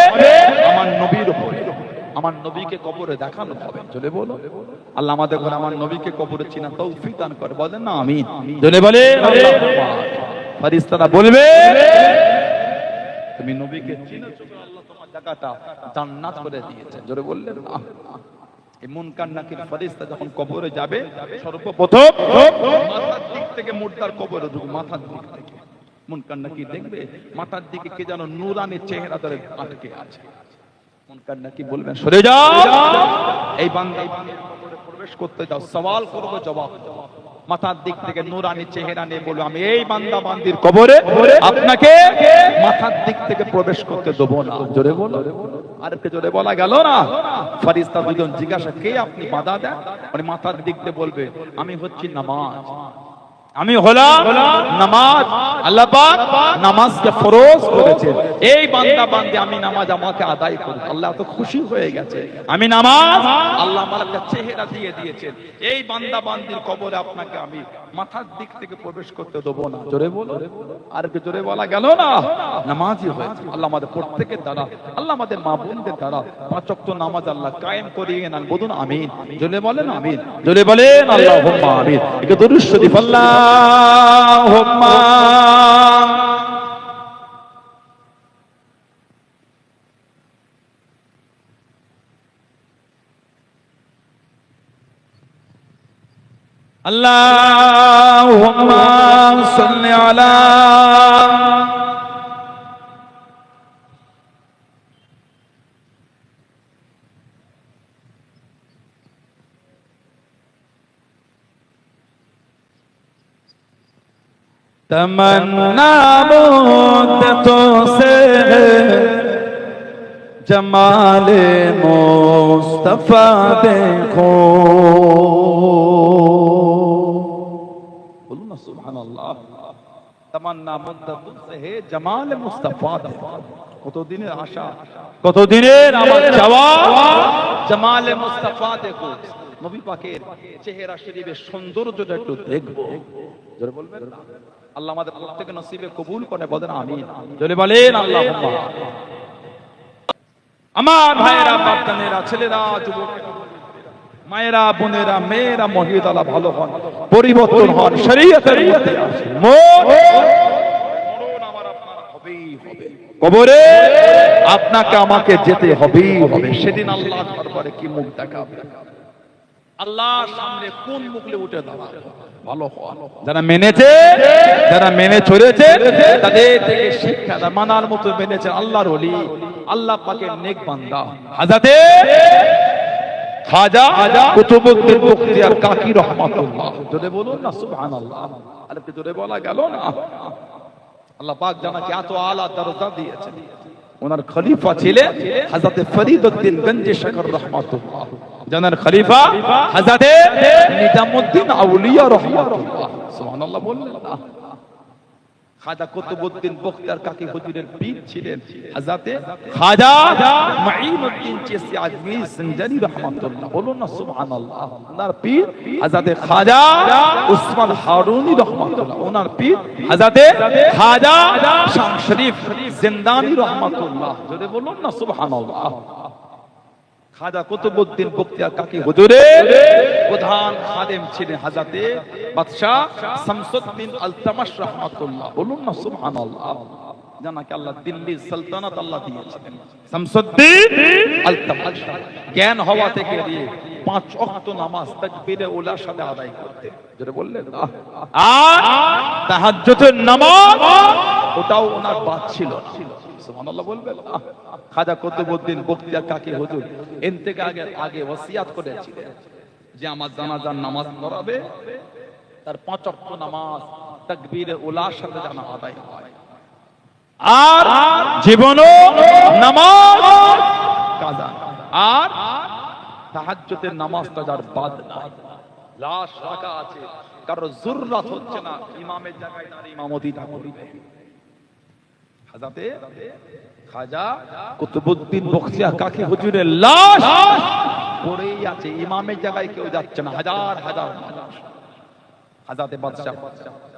আমার নবীর উপরে। আমার নবীকে কবরে দেখানো হবে। চলে বলো আল্লাহ আমাদের করে আমার নবীকে কবরে চিনা তৌফিক দান করে, বলেন না আমিন। চলে বলে ফেরেশতারা বলবে তুমি নবীকে চিনেছো, আল্লাহ তোমার জায়গাটা জান্নাত করে দিয়েছে। জোরে বললেন না। এই মুনকার নাকির ফেরেশতা যখন কবরে যাবে, সর্বপ্রথম মাথার দিক থেকে মুর্দার কবরে ঢুকবে, মাথার দিক থেকে মুনকার নাকির দেখবে মাথার দিকে কে যেন নূরানি চেহারা ধরে আটকে আছে। মুনকার নাকির বলবেন সরে যাও, এই বান্দা কবরে প্রবেশ করতে যাও, সওয়াল করবে জবাব দাও। মাথার দিক থেকে নূরানি চেহারা নিয়ে বলবে আমি এই বান্দা বান্দির কবরে আপনাকে মাথার দিক থেকে প্রবেশ করতে দেব না। জোরে বলো, আর কে জোরে বলা গেল না। ফেরেশতা দুজন জিজ্ঞাসা কে আপনি বাধা দেন, মানে মাথার দিক থেকে বলবে আমি হচ্ছি নামাজ, আমি হলাম নামাজ। আল্লাহ পাক নামাজকে ফরজ করেছেন, এই বান্দা বান্দি আমি নামাজ আমাকে আদায় করি, আল্লাহ তো খুশি হয়ে গেছে। আমি নামাজ, আল্লাহ আমার একটা চেহারা দিয়ে দিয়েছেন, এই বান্দা বান্দির কবরে আপনাকে আমি মাথার দিক থেকে প্রবেশ করতে দেবো না। জোরে বলো, আর কি জোরে বলা গেল না। নামাজই হয়েছে। আল্লাহ আমাদের প্রত্যেকের দ্বারা, আল্লাহ আমাদের মা বোনদের দ্বারা 5 ওয়াক্ত নামাজ আল্লাহ কায়েম করিয়ে নেন। বলুন আমিন। জোরে বলেন আমিন। জোরে বলেন আল্লাহুম্মা আমিন। একে দরুদ শরীফ আল্লাহুম্মা আল্লাহুম্মা সাল্লি আলা तमन्ना मुद्दतों से है जमाले मुस्तफा देखो। बोलो ना सुभानअल्लाह। तमन्ना मुद्दतों से है जमाले मुस्तफा देखो। কত দিনের আশা, কত দিনের আমার চাওয়া, জামালে মুস্তাফা দেখো, নবী পাকের চেহারা শরীফের সৌন্দর্যটা একটু দেখবো। জোরে বলবেন আল্লাহ আমাদের প্রত্যেককে নসিবে কবুল করে, বলেন আমিন। জোরে বলেন আল্লাহুম্মা। আমার ভাইয়েরা, বাপজানেরা, ছেলেরা, যুবকেরা, মায়েরা, বোনেরা, মেয়েরা, মহিলারা ভালো হন, পরিবর্তন হন, শরীয়তের মধ্যে আসেন। মরণ আমার আপনার হবেই হবে, কবরে আপনাকে আমাকে যেতে হবেই হবে। সেদিন আল্লাহর দরবারে কি মুখ দেখাবে, আল্লাহর সামনে কোন মুখলে উঠে দাঁড়াবে। ভালো হওয়া, যারা মেনেছে, যারা মেনে চলেছে, তাদের থেকে শিক্ষা, মানার মতো মেনেছে আল্লাহর ওলি, আল্লাহ পাকের নেক বান্দা হযরতে খাজা কুতুবউদ্দিন বখতিয়ার কাকি রহমাতুল্লাহ। জোরে বলুন না সুবহানাল্লাহ। আর কি জোরে বলা গেল না। আল্লাহ পাক জানাকে এত আলা দরজা দিয়েছেন। ওনার খলিফা ছিলেন হযরতে ফরিদউদ্দিন গঞ্জি শকর রহমাতুল্লাহ, জানার খলিফা হযরতে নিজামউদ্দিন আউলিয়া রহমাতুল্লাহ। সুবহানাল্লাহ বললেন না। খাজা কুতুবউদ্দিন বখতিয়ার কাকি হুজুরের পীর ছিলেন হযরতে খাজা মাঈনুদ্দিন চিশতি আজমি সঞ্জারি রহমাতুল্লাহ। বলুন না সুবহানাল্লাহ। ওনার পীর হযরতে খাজা উসমান হারুনি রহমাতুল্লাহ। ওনার পীর হযরতে খাজা শাহ শরীফ জিন্দানি রহমাতুল্লাহ। জোরে বলুন না সুবহানাল্লাহ। খাজা কুতুবউদ্দিন বখতিয়ার কাকি হুজুরের প্রধান খাদেম ছিলেন হযরতে বাদশা শামসুদ্দিন আলতামাশ রহমাতুল্লাহ। বলুন না সুবহানাল্লাহ। জানাকে আল্লাহ দিল্লি সালতানাত আল্লাহ দিয়েছিলেন শামসুদ্দিন আলতামাশ। জ্ঞান হওয়া থেকে নিয়ে 5 ওয়াক্ত নামাজ তাকবীরে উলার সাথে আদায় করতে। যেটা বললেন আর তাহাজ্জুদের নামাজ, ওটাও ওনার বাদ ছিল না। সুবহানাল্লাহ বলবেন। খাজা কুতুবউদ্দিন বখতিয়ার কাকি হুজুর ইন্তেকালের আগে ওসিয়াত করেছিলেন যে আমার জানাজার নামাজ পড়াবে, তার 5 ওয়াক্ত নামাজ তাকবীরে উলার সাথে যেন আদায় হয়, আর জীবনও নামাজ কাজা, আর তাহাজ্জুদের নামাজটা যার বাদ নাই, লাশ রাখা আছে, কারো জরুরত হচ্ছে না ইমামের জায়গায় দাঁড়িয়ে ইমামতিটা করবে। হযরতে খাজা কুতুবউদ্দিন বখতিয়ার কাকি হুজুরের লাশ পড়েই আছে, ইমামের জায়গায় কেউ যাচ্ছে না, হাজার হাজার মানুষ। হাজাতে বাদশা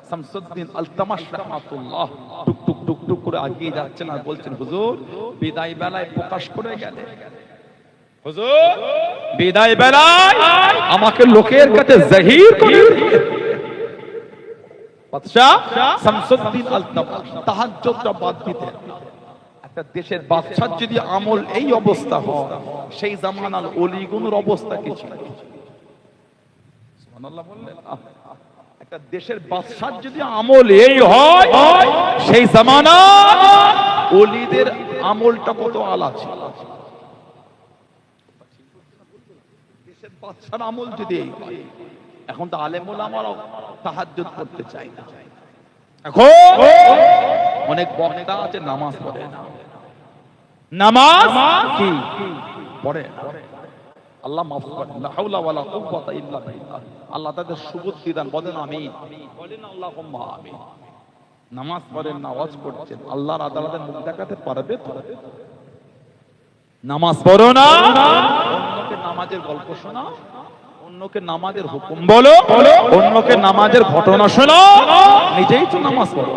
শামসুদ্দিন আলতামাশ রাহমাতুল্লাহ টুক টুক টুক টুক করে এগিয়ে যাচ্ছেন আর বলছেন, হুজুর বিদায় বেলায় প্রকাশ করে গেলে, হুজুর বিদায় বেলায় আমাকে লোকের কাছে জাহির করে বাদশা শামসুদ্দিন আলতামাশ তাহাজ্জুদটা বাদ দিতেন। একটা দেশের বাদশার যদি আমল এই অবস্থা হয়, সেই জামানার ওলিগুনের অবস্থা কি ছিল? সুবহানাল্লাহ বললেন। একটা দেশের বাদশার যদি আমল এই হয়, সেই জামানা ওলিদের আমলটা কত আলা ছিল। দেশের বাদশার আমল যদি এই হয়, এখন তো আলেম ওলামারাও তাহাজ্জুদ করতে চায় না। এখন অনেক বক্তা আছে নামাজ পড়ে না, নামাজ কি পড়ে না। আল্লাহ মাফ করেন, লা হাওলা ওয়ালা কুওয়াতা ইল্লা বিল্লাহ। আল্লাহ তাদের সুবুদ্ধি দান, বলেন আমিন, বলেন আল্লাহুম্মা আমিন। নামাজ পড়েন না, ওয়াজ করছেন, আল্লাহর আদালতে মুখ দেখাতে পারবে তো? নামাজ পড়ো না, অন্যকে নামাজের গল্প শোনা, অন্যকে নামাজের হুকুম বলো, অন্যকে নামাজের ঘটনা শোনো, নিজেই তো নামাজ পড়ো।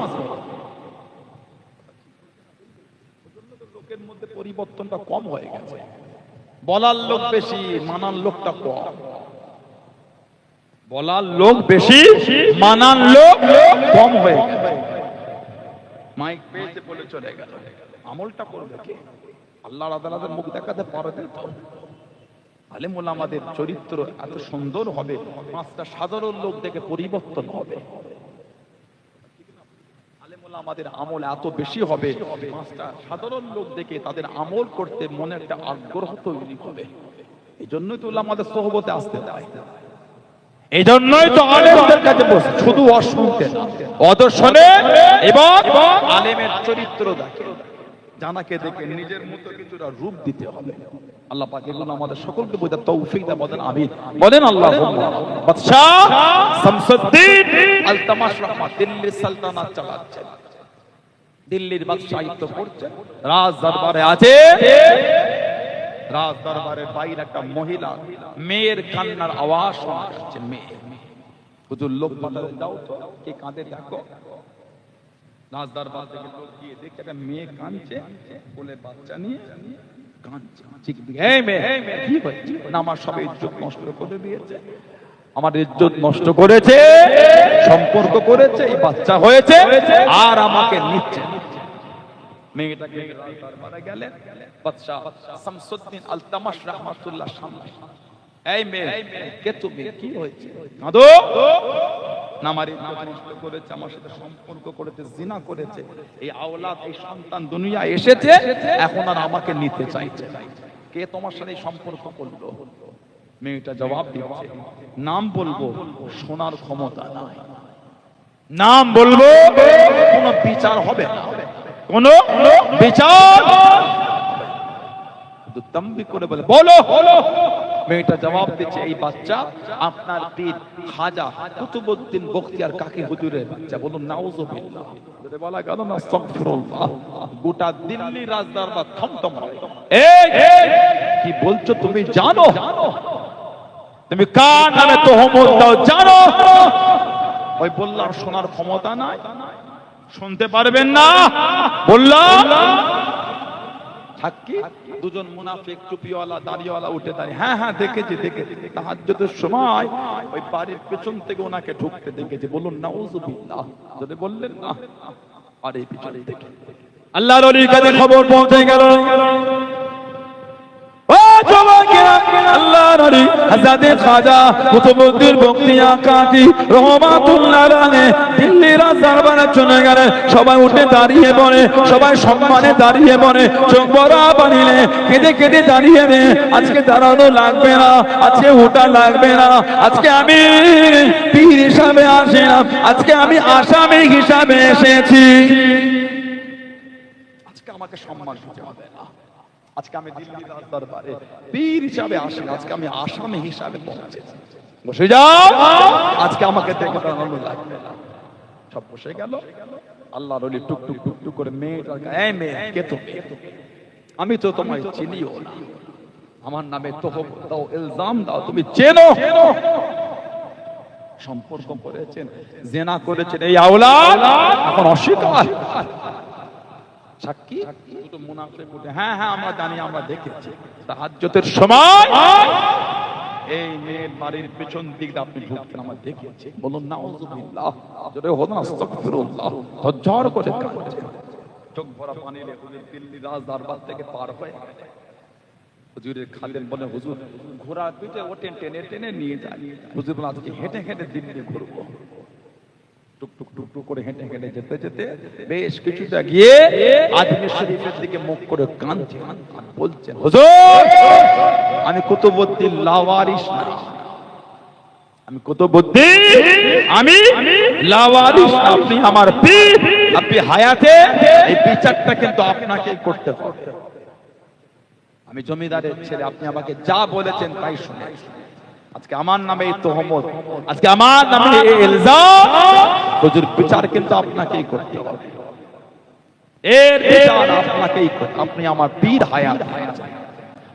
লোকের মধ্যে পরিবর্তনটা কম হয়ে গেছে, বলার লোক বেশি, মানার লোকটা কম। বলার লোক বেশি, মানার লোক কম হয়ে গেছে। মাইক পেয়েছে বলে চলে গেল, আমলটা করবে কে? আল্লাহর আদালতের মুখ দেখাতে পারবে তো? আলেম ওলামাদের চরিত্র এত সুন্দর হবে, পাঁচটা সাধারণ লোক দেখে পরিবর্তন হবে। আলেম ওলামাদের আমল এত বেশি হবে, পাঁচটা সাধারণ লোক দেখে তাদের আমল করতে মনে একটা আগ্রহ তৈরি হবে। এই জন্যই তো ওলামাদের সোহবতে আসতে দেয়, এই জন্যই তো আলেমদের কাছে বসে শুধু অশুনতে না, অদর্শনে এবং আলেমের চরিত্র দেখে, জানাকে দেখে নিজের মতো কিছুটা রূপ দিতে হবে। আল্লাহ পাক এগুলো আমাদের সকলকে বোঝার তৌফিক দান, বলেন আমিন, বলেন আল্লাহুম্মা। বাদশা শামসুদ্দিন আলতামাশ রাহমাত দিল্লির সালতানাত চালাচ্ছেন, দিল্লির বাদশাহিত্ব করছেন, রাজ দরবারে আছে। রাজ দরবারের বাইরে একটা মহিলা মেয়ের কান্নার আওয়াজ শোনা যাচ্ছে। মেয়ে, হুজুর লোক পাঠাতে দাও তো, কে কাঁদে দেখো। রাজ দরবার থেকে লোক গিয়ে দেখে একটা মেয়ে কাঁদছে, কোলে বাচ্চা নিয়ে কাঁদছে। এই মেয়ে কি হয়েছে? না, আমার সব ইজ্জত নষ্ট করে দিয়েছে, আমার ইজ্জত নষ্ট করেছে, সম্পর্ক করেছে, এই বাচ্চা হয়েছে আর আমাকে নিচ্ছে। মেয়েটাকে দরবারে গেলেন বাদশা শামসুদ্দিন আলতামাশ রাহমাতুল্লাহ সামনে। এই মেয়ে, কে তুমি? কি হয়েছে? কাঁদো না, আমার ইজ্জত নষ্ট করেছে, আমার সাথে সম্পর্ক করেছে, জিনা করেছে, এই আওলাদ, এই সন্তান দুনিয়া এসেছে, এখন আর আমাকে নিতে চাইছে। কে তোমার সাথে সম্পর্ক করলো? মেয়েটা জবাব দিচ্ছে, নাম বলবো শোনার ক্ষমতা নাই, নাম বলবো কোনো বিচার হবে না, কোনো বিচার। দম্বি করে বলে, বলো। মেয়েটা জবাব দিচ্ছে, এই বাচ্চা আপনার পীর খাজা কুতুবউদ্দিন বখতিয়ার কাকি হুজুরের বাচ্চা। বলুন নাউজুবিল্লাহ। যদি বলা গেল না আস্তাগফিরুল্লাহ, গোটা দিল্লি রাজদরবার থমথম হয়। এই কি বলছো তুমি? জানো তুমি কার নামে তোহমত দাও? জানো? ওই বললাম শোনার ক্ষমতা নাই, শুনতে পারবেন না, বললাম। সাক্ষী দুজন মুনাফিক টুপিওয়ালা দাড়িওয়ালা উঠে দাঁড়িয়ে, হ্যাঁ হ্যাঁ দেখেছি দেখেছি, তাহাজ্জুদের সময় ওই বাড়ির পেছন থেকে ওনাকে ঢুকতে দেখেছি। বলুন নাউজুবিল্লাহ। যদি বললেন না, আর এই পিছনে দেখে আল্লাহর ওলির কাছে খবর পৌঁছে গেল। আল্লাহর ওলি হযরত খাজা কুতুবউদ্দিন বখতিয়া কাকি রহমাতুল্লাহ আলাইহি দিল্লির দরবারে চলে গেলেন। সবাই উঠে দাঁড়িয়ে পড়ে, সবাই সম্মানে দাঁড়িয়ে পড়ে, চোখ বড় বানিয়ে কেঁদে কেঁদে দাঁড়িয়ে রে। আজকে দাঁড়ানো লাগবে না, আজকে ওঠা লাগবে না, আজকে আমি পীর হিসাবে আসি না, আজকে আমি আসামি হিসাবে এসেছি। আজকে আমাকে সম্মান দিতে হবে না, আজকে আমি দিল্লির দরবারে পীর হিসাবে আসি, আজকে আমি আসামি হিসাবে পৌঁছেছি। বসে যাও, আজকে আমাকে দেখে দাঁড়ানো লাগবে না। সব বসে গেল। আল্লাহর ওলি টুক টুক টুক টুক করে মেয়েটার গায়ে, এই মেয়ে কে তুমি? আমি তো তোমায় চিনিও না, আমার নামে তোহমত দাও, ইলজাম দাও, তুমি চেনো? সম্পর্ক করেছেন, জিনা করেছেন, এই আওলাদ এখন অস্বীকার। সাক্ষী শুধু মুনাফিক বলে, হ্যাঁ হ্যাঁ আমরা জানি, আমরা দেখেছি তাহাজ্জুদের সময় এই মেয়ের বাড়ির পেছন দিক দিয়ে আপনি ঢুকতেন, আমরা দেখেছি। বলুন নাউযুবিল্লাহ, জোরে বলুন আস্তাগফিরুল্লাহ। ঝরঝর করে কাঁদছে, চোখ ভরা পানি নিয়ে হুজুর দিল্লি রাজ দরবার থেকে পার হয়ে হুজুরের খাদেম বলে, হুজুর ঘোড়ার পিঠে ওঠেন, টেনে টেনে নিয়ে যায়। হুজুর বলে, আজকে হেঁটে হেঁটে দিল্লি ঘুরবো। টুক টুক টুক টুক করে হেঁটে হেঁটে যেতে যেতে বেশ কিছুটা গিয়ে আজমির শরীফের দিকে মুখ করে কাঁদছে, বলছেন, হুজুর আমি কুতুবউদ্দিন লাওয়ারিস না, আমি কুতুবউদ্দিন, আমি লাওয়ারিস না, আপনি আমার পীর, আপনি হায়াতে এই বিচারটা কিন্তু আপনাকেই করতে হবে। আমি জমিদারের ছেলে, আপনি আমাকে যা বলেছেন তাই শুনে, আজকে আমার নামে এই তহমত, আজকে আমার নামে এই ইলজাম, হুজুর বিচার কিন্তু আপনাকেই করতে হবে, এর বিচার আপনাকেই করতে, আপনি আমার পীর হায়াত।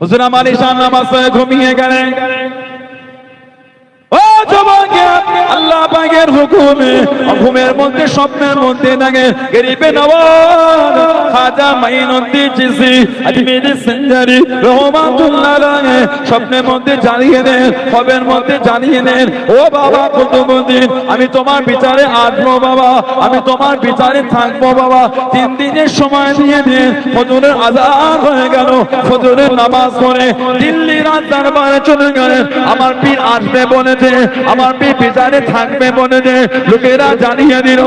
হুজুর আমার ঈশান নামাজ পড়ে ঘুমিয়ে গেলেন। ও যুবকে, আল্লাহ পাকের হুকুমে ঘুমের মধ্যে স্বপ্নের মধ্যে দেখে গরিবে নওয়াজ খাজা মাইনুদ্দিন চিশতি আজমিরি সিন্ধারি রহমাতুল্লাহ আলাইহি স্বপ্নের মধ্যে জানিয়ে দেন, খবরের মধ্যে জানিয়ে দেন, ও বাবা কুতুবউদ্দিন, আমি তোমার বিচারে আসবো বাবা, আমি তোমার বিচারে থাকবো বাবা। 3 দিনের সময় দিয়ে দেন। ফজরের আযান হয়ে গেল, ফজরের নামাজ পড়ে দিল্লি রাজ দরবারে চলে গেলেন। আমার পীর আসবে বলে, আমার পীর বিচারে থাকবে বলে লোকেরা জানিয়ে দিল।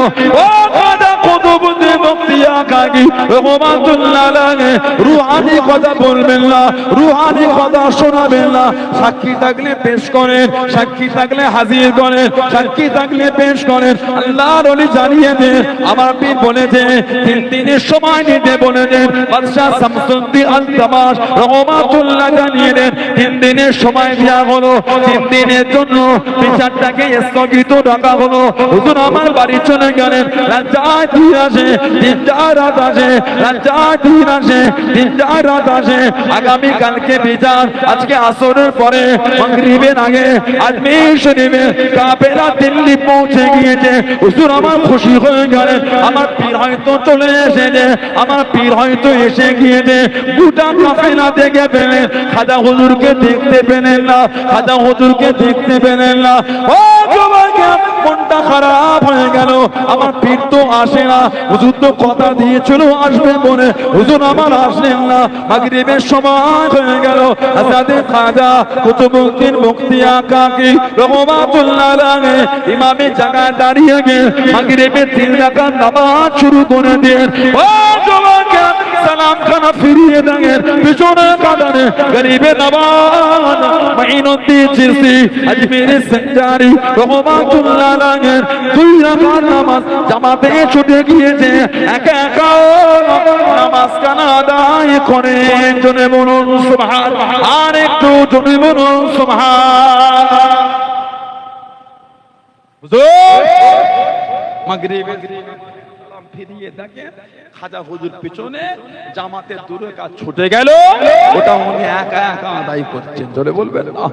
ও খাজা কুতুবউদ্দিন বখতিয়ার কাকি রহমাতুল্লাহ আলাইহি রুহানি কথা বলবেন না, রুহানি কথা শোনাবেন না। সাক্ষী থাকলে পেশ করেন, সাক্ষী থাকলে হাজির করেন, সাক্ষী থাকলে পেশ করেন। আল্লাহর ওলি জানিয়ে দেন, আমার পীর বলেছে 3 দিনের সময় নিতে বলেছেন। বাদশা শামসুদ্দিন আল তামাশ রহমাতুল্লাহ জানিয়ে দেন 3 দিনের সময় দেওয়া হলো। 3 দিনের জন্য বিচারটাকে স্থগিত রাখা হলো। হুজুর আমার বাড়ি চলে গেলেন। রাত দিন আসে, 3টা রাত আসে, রাত দিন আসে, 3টা রাত আসে। আগামী কালকে বিচার, আজকে আসরের পরে মাগরিবের আগে আজমির শরীফে কাফেলা দিল্লি পৌঁছে গিয়েছে। হুজুর আমার খুশি হয়ে গেলেন, আমার পীর হয়তো চলে এসেছে, আমার পীর হয়তো এসে গিয়েছে। গোটা কাফেলা দেখে পেলেন, খাজা হুজুরকে দেখতে পেলেন না, খাজা হুজুরকে দেখতে পেলেন না। ও যুবক, মনটা খারাপ হয়ে গেল, আমার পীর তো আসে না। হুজুর তো কথা দিয়েছিল আসবে বলে, হুজুর আমার আসলেন না। মাগরিবের সময় হয়ে গেল। হযরত খাজা কুতুবউদ্দিন বখতিয়ার কাকি রহমাতুল্লাহ আলাইহি ইমামের জায়গায় দাঁড়িয়ে গিয়ে মাগরিবের 3 রাকাত নামাজ শুরু করে দেন। ও যুবক, সালাম খানা ফিরিয়ে দেন, পিছনে কাঁদানে গরিবে নওয়াজ মাইনুদ্দিন চিশতি আজমিরি সিন্ধারি রহমাতুল্লাহ আলাইহি 2 রাকাত নামাজ জামাতে ছুটে গিয়েছে। একা একা নামাজ কানা আদায় করে, জনে বলুন সুবহানাল্লাহ, আর একটু জনে বলুন সুবহানাল্লাহ। হুজুর মাগরিবের সালাম ফিরিয়ে দেখেন খাজা হুজুর পিছনে জামাতের 2 রাকাত ছুটে গেল, ওটা উনি একা একা আদায় করছেন। জোরে বলবেন না।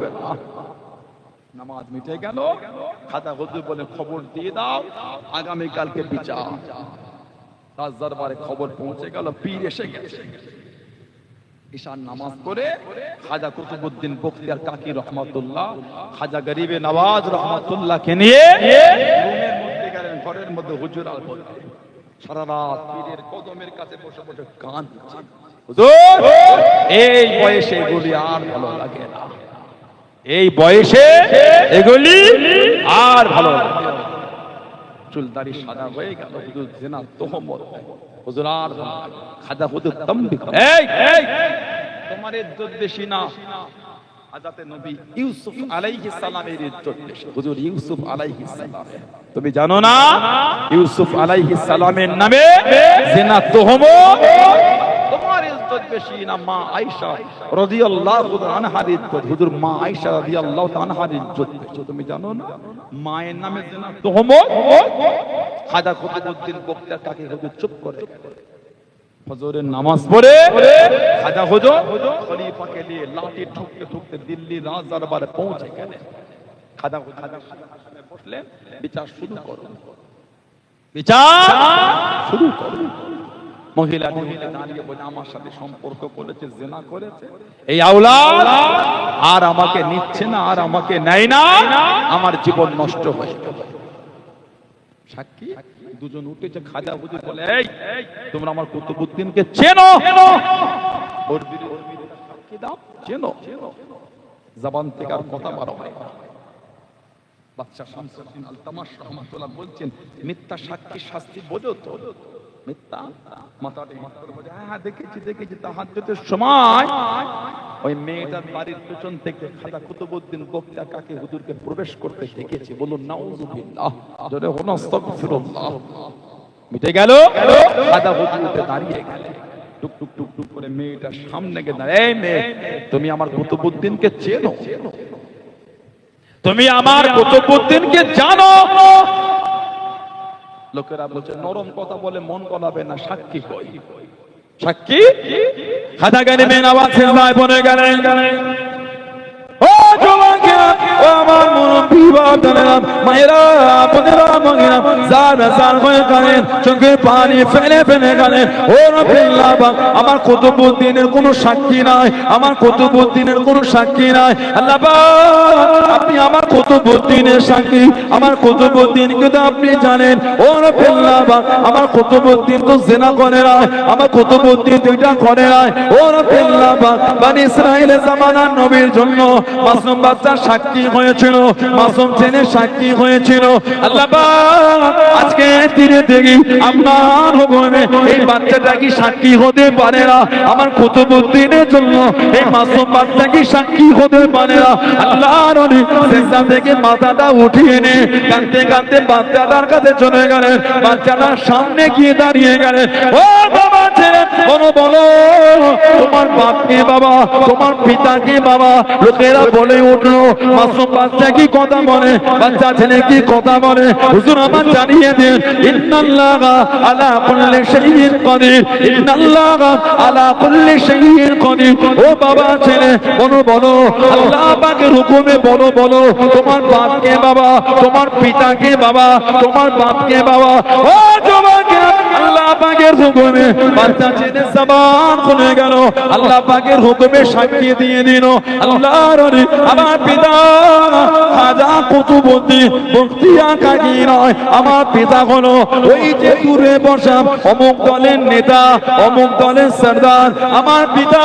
নামাজ মিটে গেল। খাজা হুজুর বলে, খবর দিয়ে দাও, আগামী কালকে বিচার। রাজ দরবারে খবর পৌঁছে গেল, পীর এসে গেছে। ঈশান নামাজ পড়ে খাজা কুতুবউদ্দিন বখতিয়ার কাকি রহমাতুল্লাহ, খাজা গরিবে নওয়াজ রহমাতুল্লাহকে নিয়ে রুমের মধ্যে গেলেন, ঘরের মধ্যে হুজুর আর বলতে সারা রাত পীরের কদমের কাছে বসে বসে কাঁদছে। হুজুর এই বয়সে এগুলি আর ভালো লাগে না, এই বয়সে এগুলি আর ভালো লাগে না। চুলদারি সাদা হয়ে গেল, হুজুর জিনা তোহমত, হুজুর আর খাজা হুজুর তমবি, এই এই তোমার ইজ্জত বেশি না, হযরত নবী ইউসুফ আলাইহিস সালামের ইজ্জত বেশি। হুজুর ইউসুফ আলাইহিস সালাম, তুমি জানো না ইউসুফ আলাইহিস সালামের নামে জিনা তোহমত, তোমার ইজ্জত বেশি না মা আয়েশা রাদিয়াল্লাহু আনহার ইজ্জত। হুজুর মা আয়েশা রাদিয়াল্লাহু আনহার ইজ্জত বেশি, তুমি জানো না মায়ের নামে জিনা তোহমত। খাজা কুতুবউদ্দিন বখতিয়ার কাকি হুজুর চুপ করে ফজরের নামাজ পড়ে খাজা হুজুর খলিফাকে নিয়ে লাঠি ঠুকতে ঠুকতে দিল্লি রাজ দরবারে পৌঁছে গেলেন। খাজা বসলেন, বিচার শুরু করো, বিচার শুরু করো। মহিলা দাঁড়িয়ে বলে আমার সাথে সম্পর্ক করেছে, জিনা করেছে, এই আওলাদ আর আমাকে নিচ্ছে না, আর আমাকে নেয় না, আমার জীবন নষ্ট হয়ে গেল। সাক্ষী দুজন উঠেছে, খাজা হুজুর বলে এই তোমরা আমার কুতুবউদ্দিনকে চেনো? ওর বিরুদ্ধে সাক্ষী দাও, চেনো? জবান থেকে আর কথা বার হয় না। বাদশা শামসুদ্দিন আলতামাশ রাহমাতুল্লাহ বলছেন মিথ্যা সাক্ষী শাস্তি বোঝো তো? মিথ্যা মাথাটা বলে হ্যাঁ দেখেছি তাহাজ্জুদের সময় ওই মেয়েটার বাড়ির পেছন থেকে খাজা কুতুবউদ্দিন বক্তা কাকে হুজুরকে প্রবেশ করতে দেখেছি। বলুন নাউযুবিল্লাহ, জোরে বলুন আস্তাগফিরুল্লাহ। মিটে গেল। খাজা হুজুর উঠে দাঁড়িয়ে গেলেন, টুক টুক টুক টুক করে মেয়েটার সামনে গিয়ে দাঁড়ায়, এই মেয়ে তুমি আমার কুতুবউদ্দিনকে চেনো? তুমি আমার কুতুবউদ্দিনকে জানো? লোকেরা বলছে নরম কথা বলে মন গলাবে না, সাক্ষী কই? সাক্ষী খাজা গানি মেন আওয়াজ সিজদায় পড়ে গেলেন। ও জওয়ানরা, ও আমার মুরব্বি বাবারা, মায়েরা বোনেরা মগিরা, যারা যার হয়ে গেলেন, চোখের পানি ফেলে ফেলে গেলেন। ও রব্বিল্লাহ, আমার কুতুবউদ্দিনের কোনো সাক্ষী নাই, আমার কুতুবউদ্দিনের কোনো সাক্ষী নাই। আল্লাহ পাক আপনি আমার কুতুবউদ্দিনের সাক্ষী, আমার কুতুবউদ্দিনকে তো আপনি জানেন। ও রব্বিল্লাহ, আমার কুতুবউদ্দিন তো জিনা করে না, আমার কুতুবউদ্দিন তো এটা করে না। ও রব্বিল্লাহ, বনি ইসরাইলের জামানার নবীর জন্য মাসুম বাচ্চা সাক্ষী হয়েছিল, মাসুম ছেলে সাক্ষী হয়েছিল। আল্লাহ পাক আজকে ধীরে ধীরে আপনার হুকুমে এই বাচ্চাটা কি সাক্ষী হতে পারে না? আমার কুতুবউদ্দিনের জন্য এই মাসুম বাচ্চা কি সাক্ষী হতে পারে না? আল্লাহর ওলি সিজদা থেকে মাথাটা উঠিয়ে নে কাঁদতে কাঁদতে বাচ্চাটার কাছে চলে গেলেন, বাচ্চাটার সামনে গিয়ে দাঁড়িয়ে গেলেন। ও বাবা ছেলে, বলো বলো তোমার বাপকে বাবা, তোমার পিতাকে বাবা। লোকেরা বলে উঠলো মাসুম বাচ্চা কি কথা বলে, বাচ্চা ছেলে কি কথা বলে? হুজুর আমার জানিয়ে দেন, ইন্নাল্লাহা আলা কুল্লি শাইইন কাদির, ইন্নাল্লাহা আলা কুল্লি শাইইন কাদির। ও বাবা ছেলে বলো বলো, আল্লাহ পাকের হুকুমে বলো বলো তোমার বাপকে বাবা, তোমার পিতাকে বাবা, তোমার বাপকে বাবা। ও যুবক, আল্লাহ পাকের হুকুমে বাচ্চা ছেলে জবান খুলে গেল, আল্লাহ পাকের হুকুমে সাক্ষী দিয়ে দিল। আল্লাহর ওলি আমার পিতা খাজা কুতুবউদ্দিন বখতিয়ার কাকি নয়, আমার পিতা হলো ওই যে দূরে বসা অমুক দলের নেতা, অমুক দলের সরদার। আমার পিতা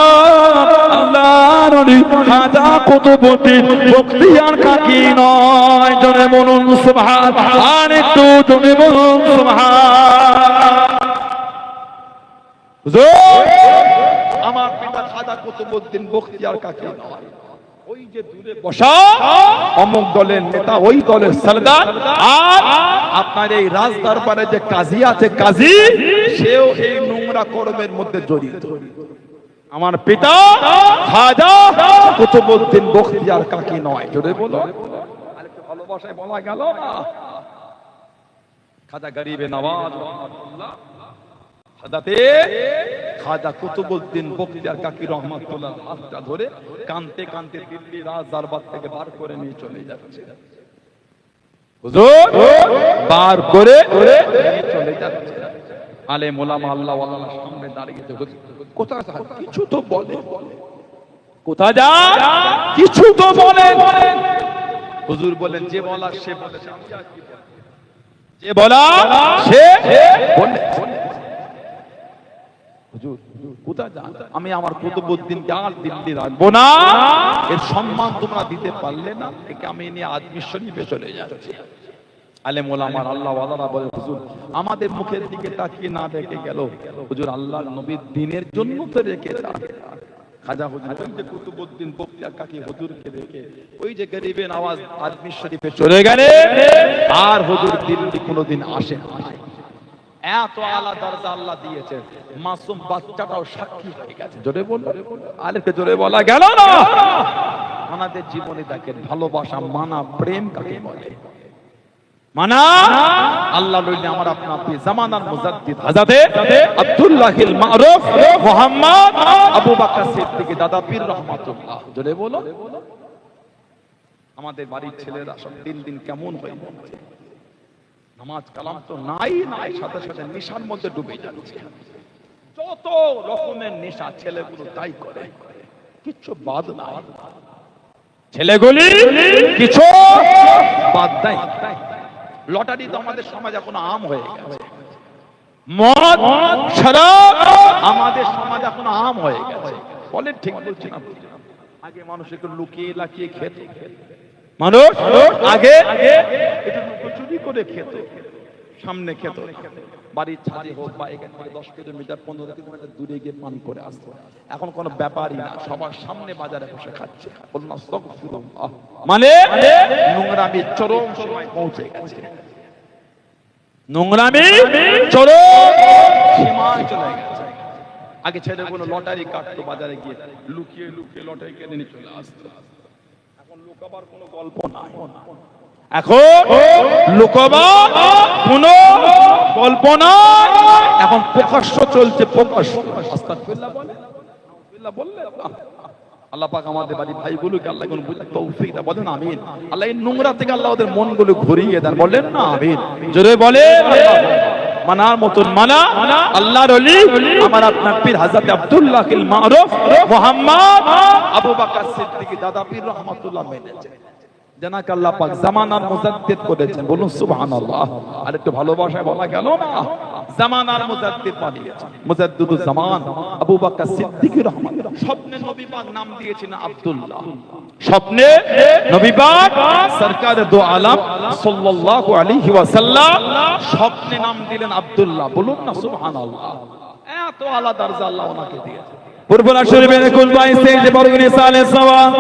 আল্লাহর ওলি খাজা কুতুবউদ্দিন বখতিয়ার কাকি নয়। জোরে বলুন সুবহান, আর একটু জোরে বলুন সুবহান। আমার পিতা খাজা কুতুবউদ্দিন বখতিয়ার কাকি নয়, ওই যে দূরে বসা অমুক দলের নেতা, ওই দলের সরদার। আর আপনার এই রাজ দরবারে যে কাজী আছে, কাজী সেও এই নোংরা কর্মের মধ্যে জড়িত। আমার পিতা খাজা কুতুবউদ্দিন বখতিয়ার কাকি নয়। জোরে বলো, আরেকটু ভালোবাসায় বলা গেল না। খাজা গরিবে নওয়াজ রহমাতুল্লাহ হযরতে খাজা কুতুবউদ্দিন বখতিয়ার কাকি রহমাতুল্লাহ হাতটা ধরে কাঁদতে কাঁদতে দিল্লি রাজ দরবার থেকে বার করে নিয়ে চলে যাচ্ছে। হুজুর বার করে নিয়ে চলে যাচ্ছে। আলেম ওলামা আল্লাহ ওয়ালার সামনে দাঁড়িয়ে কোথায় কিছু তো বলে, কোথা যা কিছু তো বলেন। হুজুর বলেন যে বলা সে বলে, যে বলা সে বলে। হুজুর কোথায় যান? আমি আমার কুতুবউদ্দিনকে আর দিল্লি রাখবো না, এর সম্মান তোমরা দিতে পারলে না, একে আমি নিয়ে আজমির শরীফে চলে যাচ্ছি। আলেম ওলামার আল্লাহ ওয়ালারা বলে হুজুর আমাদের মুখের দিকে তাকিয়ে না দেখে গেল, হুজুর আল্লাহর নবীর দ্বীনের জন্য তো রেখে যান। খাজা হুজুর ওই যে কুতুবউদ্দিন বখতিয়ার কাকি হুজুরকে রেখে ওই যে গরিবে নওয়াজ আজমির শরীফে চলে গেলে, আর হুজুর দিল্লি কোনোদিন আসে না। এত আলা দরজা আল্লাহ দিয়েছে, মাসুম বাচ্চাটাও সাক্ষী হয়ে গেছে। জোরে বলো, আরেকটু জোরে বলা গেল না। আমাদের জীবনে দেখেন ভালোবাসা, মানা, প্রেম কাকে বলে? মানা আল্লাহ লইলে আমার আপনার জামানার মুজাদ্দিদ হযরতে আব্দুল্লাহিল মারুফ মুহাম্মদ আবু বকর সিদ্দিক দাদা পীর রহমাতুল্লাহ। জোরে বলো, আমাদের বাড়ির ছেলেরা সব দিন দিন কেমন হয়ে যাচ্ছে, নামাজ কালাম তো নাই নাই, সাথে সাথে নেশার মধ্যে ডুবে যাচ্ছে। যত রকমের নেশা ছেলেগুলো তাই করে, কিচ্ছু বাদ নাই, ছেলেগুলি কিছু বাদ নাই। লটারি তো আমাদের সমাজ এখন আম হয়ে গেছে, মদ শরাব আমাদের সমাজ এখন আম হয়ে গেছে। বলেন ঠিক বলছি না? আগে মানুষ একটু লুকিয়ে লাকিয়ে খেত, মানুষ আগে একটু লুকোচুরি করে খেত, সামনে খেত, বাড়ির ছাদে হোক বা এখান থেকে 10 কিলোমিটার 15 কিলোমিটার দূরে গিয়ে পান করে আসতো। এখন কোনো ব্যাপারই না, সবার সামনে বাজারে বসে খাচ্ছে। বলুন আস্তাগফিরুল্লাহ। মানে নোংরামি চরম সময় পৌঁছে গেছে, নোংরামি চরম সীমায় চলে গেছে। আগে ছেলেগুলো লটারি কাটতো, বাজারে গিয়ে লুকিয়ে লুকিয়ে লটারি কেটে নিয়ে চলে আসতো। এখন লুকাবার কোনো গল্প নাই, এখন লুকাবার কোনো গল্প নাই, এখন প্রকাশ্য চলছে, প্রকাশ্য। আস্তাগফিরুল্লাহ বলেন, আস্তাগফিরুল্লাহ বললেন। আল্লাহ পাক আমাদের বাড়ি ভাইগুলোকে আল্লাহ কোন বুঝার তৌফিক দান, বলেন আমিন। আল্লাহ এই নোংরা থেকে আল্লাহ ওদের মনগুলো ঘুরিয়ে দেন, বলেন না আমিন। জোরে বলেন। মানার মতন মানা আল্লাহর ওলি আমার আপনার পীর হযরত আব্দুল্লাহ কিল মারুফ মুহাম্মদ আবু বকর সিদ্দিকী দাদা পীর রহমাতুল্লাহ মেনেছেন, জানাকে আল্লাহ পাক জামানার মুজাদ্দিদ করেছেন। বলুন সুবহানাল্লাহ। আর একটু ভালোবাসায় বলা গেল না, জামানার মুজাদ্দিদ বানিয়েছেন, মুজাদ্দিদুজ জামান আবু বকর সিদ্দিকী রহমাতুল্লাহ। স্বপ্নে নবী পাক নাম দিয়েছেন আব্দুল্লাহ, স্বপ্নে নবী পাক সরকার দো আলম সাল্লাল্লাহু আলাইহি ওয়াসাল্লাম স্বপ্নে নাম দিলেন আব্দুল্লাহ। বলুন না সুবহানাল্লাহ। এত আলা দরজা আল্লাহ ওনাকে দিয়েছেন। পূর্বনা শরীফের কুল 22 যে বড় রিসালে সওয়াব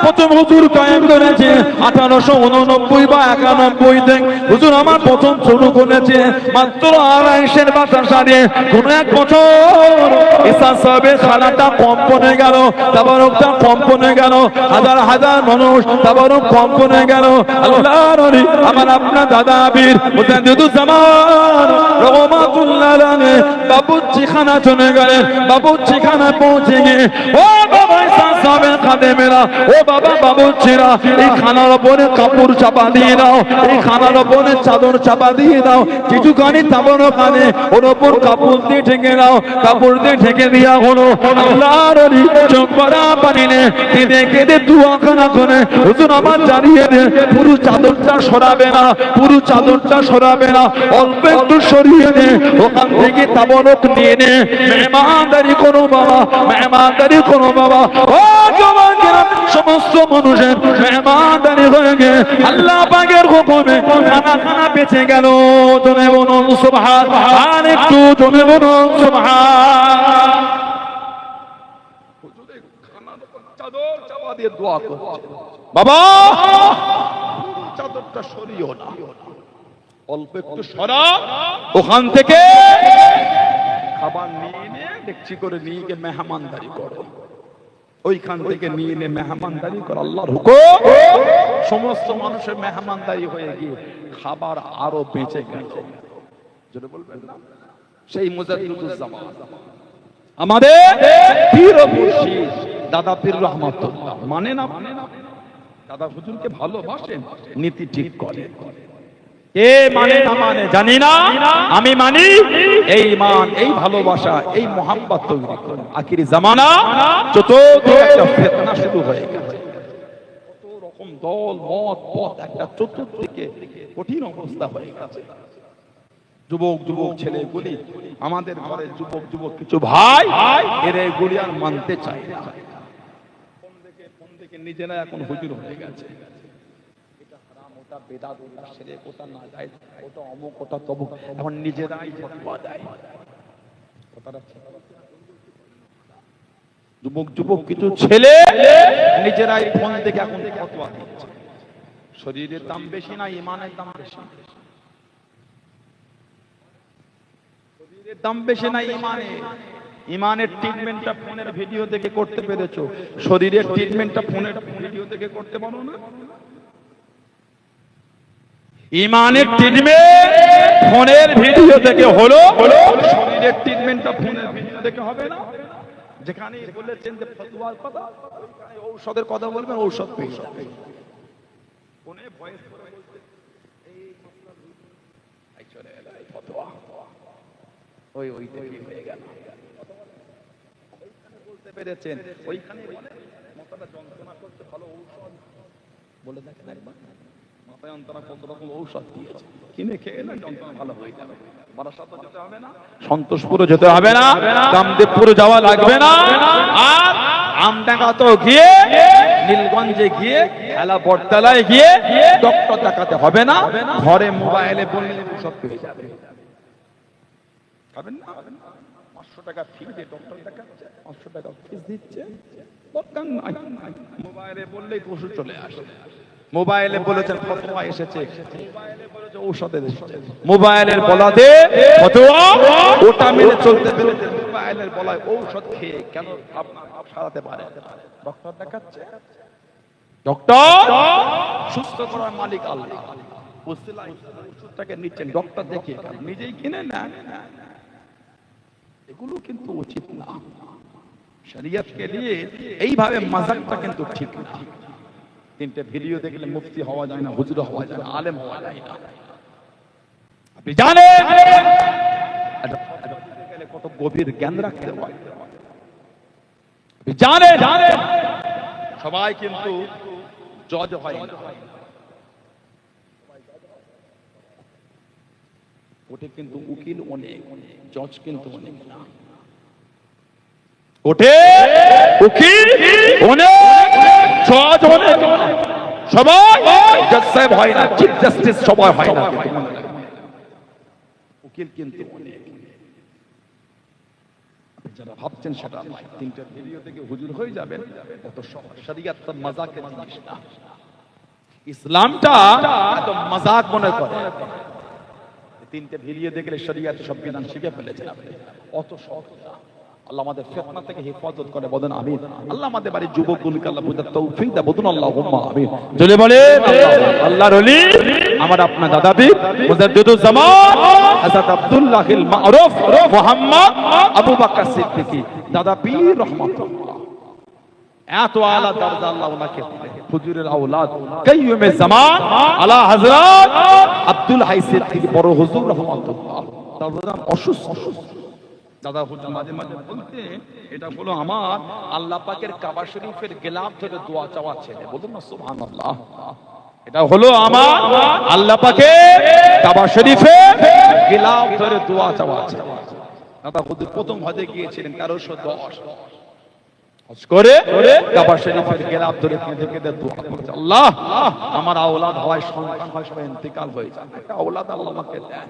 প্রথম হুজুর কায়েম করেছে 1889 বা 91 থেকে। হুজুর আমার প্রথম শুরু করেছে মাত্র 28 বাতাসা দিয়ে। কোন এক বছর ঈসা সাহেবের খানাটা কম্পনে গেল, তাবারকটা কম্পনে গেল, হাজার হাজার মানুষ তাবারক কম্পনে গেল। আল্লাহর ওলি আমার আপনার দাদা আবির মুজাদ্দিদুজ জামান রহমাতুল্লাহ আলাইহি বাবুর্চি খানা চলে গেলেন। বাবুর্চি খানা পৌঁছে গিয়ে ও বাবা ঈসা সাহেবের খাদেমেরা, ও বাবা বাবুর্চিরা, এই খানার উপরে কাপড় চাপা দিয়ে দাও, এই খানার উপরে চাদর চাপা দিয়ে দাও, কিছুখানি তাবারক আনে ওর উপর কাপড় দিয়ে ঢেকে দাও। কাপড় দিয়ে ঢেকে দেওয়া হলো। আল্লাহর ওলি চোখ ভরা পানি নে কেঁদে কেঁদে দুয়াখানা করে হুজুর আমার জানিয়ে দেন, পুরো চাদরটা সরাবে না, পুরো চাদরটা সরাবে না, অল্প একটু সরিয়ে নে, ওখান থেকে তাবারক নিয়ে নে। মেহমানদারি করো বাবা, মেহমানদারি করো বাবা। ও জওয়ানেরা, সমস্ত মানুষের মেহমানদারি হয়ে গে আল্লাহ পাকের হুকুমে খানা খানা বেঁচে গেল। জনে বলুন সুবহান। আর একটু জনে বলুন সুবহান। হুজুরে খানার উপর চাদর চাপা দিয়ে দোয়া করছে, বাবা চাদরটা সরিও না, অল্প একটু সরা, ওখান থেকে খাবার নিয়ে নে, ডেকচি করে নিয়ে গিয়ে মেহমানদারি করো। ওইখান থেকে নিয়ে নে মেহমানদারি কর, আল্লাহর হুকুম। সমস্ত মানুষের মেহমানদারি হয়ে গিয়ে খাবার আরো বেঁচে গেল। যেটা বলবেন না, সেই মুজাদ্দিদুজ জামান আমাদের পীর ও মুর্শিদ দাদা পীর রহমাতুল্লাহ। মানে না দাদা হুজুরকে ভালোবাসেন, নীতি ঠিক করে। কে মানে না মানে জানি না, আমি মানি। এই মান, এই ভালোবাসা, এই মোহাম্মত তৈরি করে। আখিরি জামানা চতুর্দিকে একটা ফিতনা শুরু হয়ে গেছে, কত রকম দল মত পথ, একটা চতুর্দিকে কঠিন অবস্থা হয়ে গেছে। যুবক যুবক ছেলেগুলি, আমাদের ঘরের যুবক যুবক কিছু ভাই এর এগুলি আর মানতে চায় না। কোন দিকে নিজেরা এখন হুজুর হয়ে গেছে। বেদাত, ওটা শিরক, ওটা নাজায়েজ, ওটা অমুক, ওটা তমুক, এখন নিজেরাই ফতোয়া দেয়। যুবক যুবক কিছু ছেলে নিজেরাই ফোন থেকে এখন ফতোয়া দিচ্ছে। শরীরের দাম বেশি না ইমানের দাম বেশি? শরীরের দাম বেশি না ইমানের? ইমানের ট্রিটমেন্টটা ফোনের ভিডিও দেখে করতে পেরেছো, শরীরের ট্রিটমেন্টটা ফোনের ভিডিও দেখে করতে পারো না। ইমানের ট্রিটমেন্ট ফোনের ভিডিও দেখে হলো, শরীরের ট্রিটমেন্টটা ফোনের ভিডিও দেখে হবে না। যেখানে বলেছেন যে ফতোয়ার কথা, ওইখানে ঔষধের কথা বলবেন, ঔষধ পেয়ে যাবেন। কোনে ভয়েস করে বলতে এই মাসলা এই চলে এলো এই ফতোয়া, ওই দেখি হয়ে গেল। ওইখানে বলতে পেরেছেন, ওইখানে বলে মাথাটা যন্ত্রণা করতে ভালো ঔষধ বলে দেখেন একবার। মাথায় যন্ত্রণা কত রকম ঔষধ দিয়েছে, কিনে খেয়ে না যন্ত্রণা ভালো হয়ে যাবে। বারাসাতে যেতে হবে না, সন্তোষপুরে যেতে হবে না, কামদেবপুরে যাওয়া লাগবে না, আর আমডাঙ্গা তো গিয়ে নীলগঞ্জে গিয়ে এলা বটতলায় গিয়ে ডক্টর দেখাতে হবে না, ঘরে মোবাইলে বললে ঔষধ পেয়ে যাবে। খাবেন না, 500 টাকা ফি দিয়ে ডক্টর দেখাচ্ছে, 500 টাকা ফিস দিচ্ছে, দরকার নাই। মোবাইলে বললেই ওষুধ চলে আসে। মোবাইলে বলেছেন ফতোয়া এসেছে, মোবাইলে বলেছে ঔষধ এসেছে, মোবাইলের বলাতে ফতোয়া ওটা মেনে চলতে চলতে মোবাইলের বলায় ঔষধ খেয়ে কেন আপনার পাপ সারাতে পারে? ডক্টর দেখাচ্ছে, ডক্টর সুস্থ করার মালিক আল্লাহ। ওষুধটাকে নিচ্ছেন ডক্টর দেখিয়ে, নিজেই কিনে নেন, এগুলো কিন্তু উচিত না। শরীয়তকে নিয়ে এইভাবে মাজাকটা কিন্তু ঠিক না। তিনটে ভিডিও দেখলে মুফতি হওয়া যায় না, হুজুর হওয়া যায় না, আলেম হওয়া যায় না। আপনি জানেন কত গভীর জ্ঞান রাখতে হয়। আপনি জানেন সবাই কিন্তু জজ হয় না, ওটা কিন্তু উকিল অনেক, জজ কিন্তু অনেক না। ওঠে উকিল অনেক, জজ অনেক, সবাই জজ সাহেব হয় না, চিফ জাস্টিস সবাই হয় না, উকিল কিন্তু অনেক। যারা ভাবছেন সেটা নয়, তিনটা ভিডিও থেকে হুজুর হয়ে যাবেন, এত শরীয়ত তো মাজাকের জিনিস না। ইসলামটা এত মাজাক মনে করে, তিনটে ভিডিও দেখলে শরীয়ত সব বিধান শিখে ফেলেছেন আপনি, অত সহজ না। আল্লাহ আমাদের ফিতনা থেকে হেফাজত করে, বলেন আমিন। আল্লাহ আমাদের বাড়ির যুবকগুলোকে আল্লাহ বুঝার তৌফিক দেয়, বলুন আল্লাহুম্মা আমিন। জোরে বলেন আল্লাহর ওলি আমার আপনার দাদা পীর মুজাদ্দিদুজ জামান হযরত আব্দুল্লাহিল মারুফ মুহাম্মদ আবু বকর সিদ্দিকী দাদা পীর রাহমাতুল্লাহ। এত আলা দরজা আল্লাহ ওনাকে হুজুরের আওলাদ কাইয়ুমে জামান আলা হযরত আব্দুল হাই সিদ্দিকী বড় হুজুর রাহমাতুল্লাহ। দাদা অসুস্থ, দাদা হুজুর মাঝে মাঝে বলতেন, এটা হলো আমার আল্লাহ পাকের কাবা শরীফের গিলাফ ধরে দোয়া চাওয়া ছেলে, বলুন না সুবহানাল্লাহ। এটা হলো আমার আল্লাহ পাকের কাবা শরীফের গিলাফ ধরে দোয়া চাওয়া ছেলে। দাদা হুজুর প্রথম হজে গিয়েছিলেন 1310 হজ করে কাবা শরীফের গিলাফ ধরে কেঁদে কেঁদে দোয়া করছে, আল্লাহ আমার আওলাদ হয়, সন্তান হয়, সবাই ইন্তেকাল হয়ে যায়, একটা আওলাদ আল্লাহ আমাকে দেন।